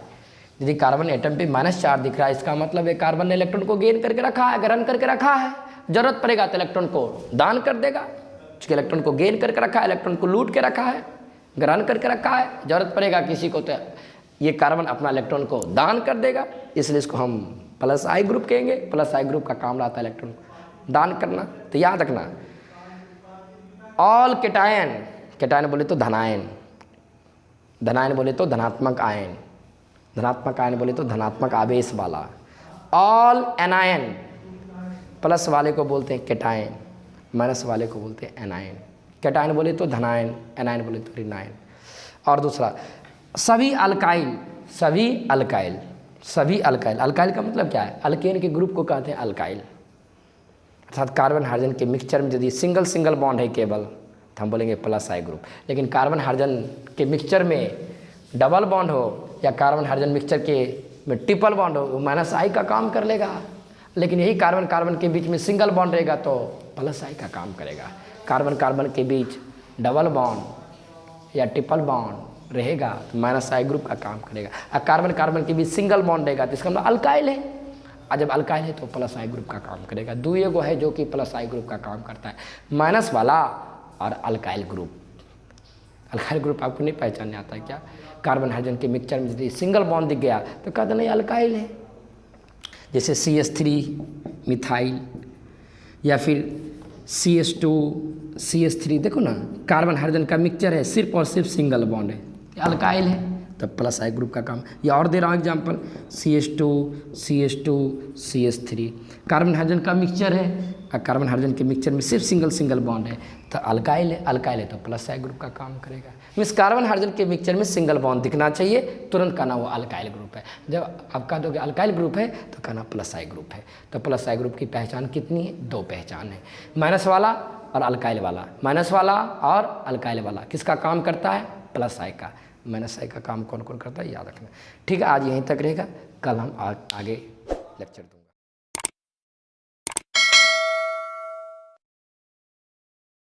यदि कार्बन एटम पे माइनस चार्ज दिख रहा है, इसका मतलब है कार्बन ने इलेक्ट्रॉन को गेन करके रखा है, ग्रहण करके रखा है। जरूरत पड़ेगा तो इलेक्ट्रॉन को दान कर देगा, क्योंकि इलेक्ट्रॉन को गेन करके रखा है, इलेक्ट्रॉन को लूट के रखा है, ग्रहण करके रखा है। जरूरत पड़ेगा किसी को तो ये कार्बन अपना इलेक्ट्रॉन को दान कर देगा, इसलिए इसको हम प्लस आई ग्रुप कहेंगे। प्लस आई ग्रुप का काम रहता है इलेक्ट्रॉन को दान करना। तो याद रखना, ऑल केटायन बोले तो धनायन बोले तो धनात्मक आयन, धनात्मक आयन बोले तो धनात्मक आवेश वाला। ऑल एनायन, प्लस वाले को बोलते हैं केटायन, माइनस वाले को बोलते हैं एनायन। केटायन बोले तो धनायन, एनायन बोले तो ऋणायन। और दूसरा सभी अल्काइल, अल्काइल का मतलब क्या है, अल्केन के ग्रुप को कहते हैं अल्काइल। अर्थात कार्बन हाइड्रोजन के मिक्सचर में यदि सिंगल बॉन्ड है केवल तो हम बोलेंगे प्लस आई ग्रुप। लेकिन कार्बन हाइड्रोजन के मिक्सचर में डबल बॉन्ड हो या कार्बन हाइड्रोजन मिक्सचर के में ट्रिपल बॉन्ड हो, वो माइनस आई का काम कर लेगा। लेकिन यही कार्बन के बीच में सिंगल बॉन्ड रहेगा तो प्लस आई का काम करेगा। कार्बन के बीच डबल बॉन्ड या ट्रिपल बॉन्ड रहेगा तो माइनस आई ग्रुप का काम करेगा। और कार्बन के बीच सिंगल बॉन्ड रहेगा तो इसका मतलब अल्काइल है, और जब अल्काइल है तो प्लस आई ग्रुप का काम करेगा। दो एगो है जो कि प्लस आई ग्रुप का काम करता है, माइनस वाला और अल्काइल ग्रुप। अल्काइल ग्रुप आपको नहीं पहचानने आता है क्या? कार्बन हाइड्रोजन के मिक्सचर में यदि सिंगल बॉन्ड दिख गया तो कहते नहीं अल्काइल है। जैसे CH3 मिथाइल या फिर CH2 CH3, देखो ना कार्बन हाइड्रोजन का मिक्सचर है, सिर्फ और सिर्फ सिंगल बॉन्ड है, अल्काइल है, तब प्लस आई ग्रुप का काम। या और दे रहा हूँ example, CH2 CH3 carbon hydrogen का मिक्सचर है और कार्बन हाइड्रोजन के मिक्सचर में सिर्फ सिंगल बॉन्ड है तो अल्काइल है तो प्लस आई ग्रुप का काम करेगा। मीन्स कार्बन हाइड्रोजन के मिक्सचर में सिंगल बॉन्ड दिखना चाहिए, तुरंत कहना वो अल्काइल ग्रुप है। जब आप कह दोगे अल्काइल ग्रुप है तो कहना प्लस आई ग्रुप है। तो प्लस आई ग्रुप की पहचान कितनी है? दो पहचान है, माइनस वाला और अल्काइल वाला। माइनस वाला और अल्काइल वाला किसका काम करता है? प्लस आई का। माइनस आई का काम कौन कौन करता है याद रखना। ठीक है, आज यहीं तक रहेगा, कल हम आगे लेक्चर दूँगा।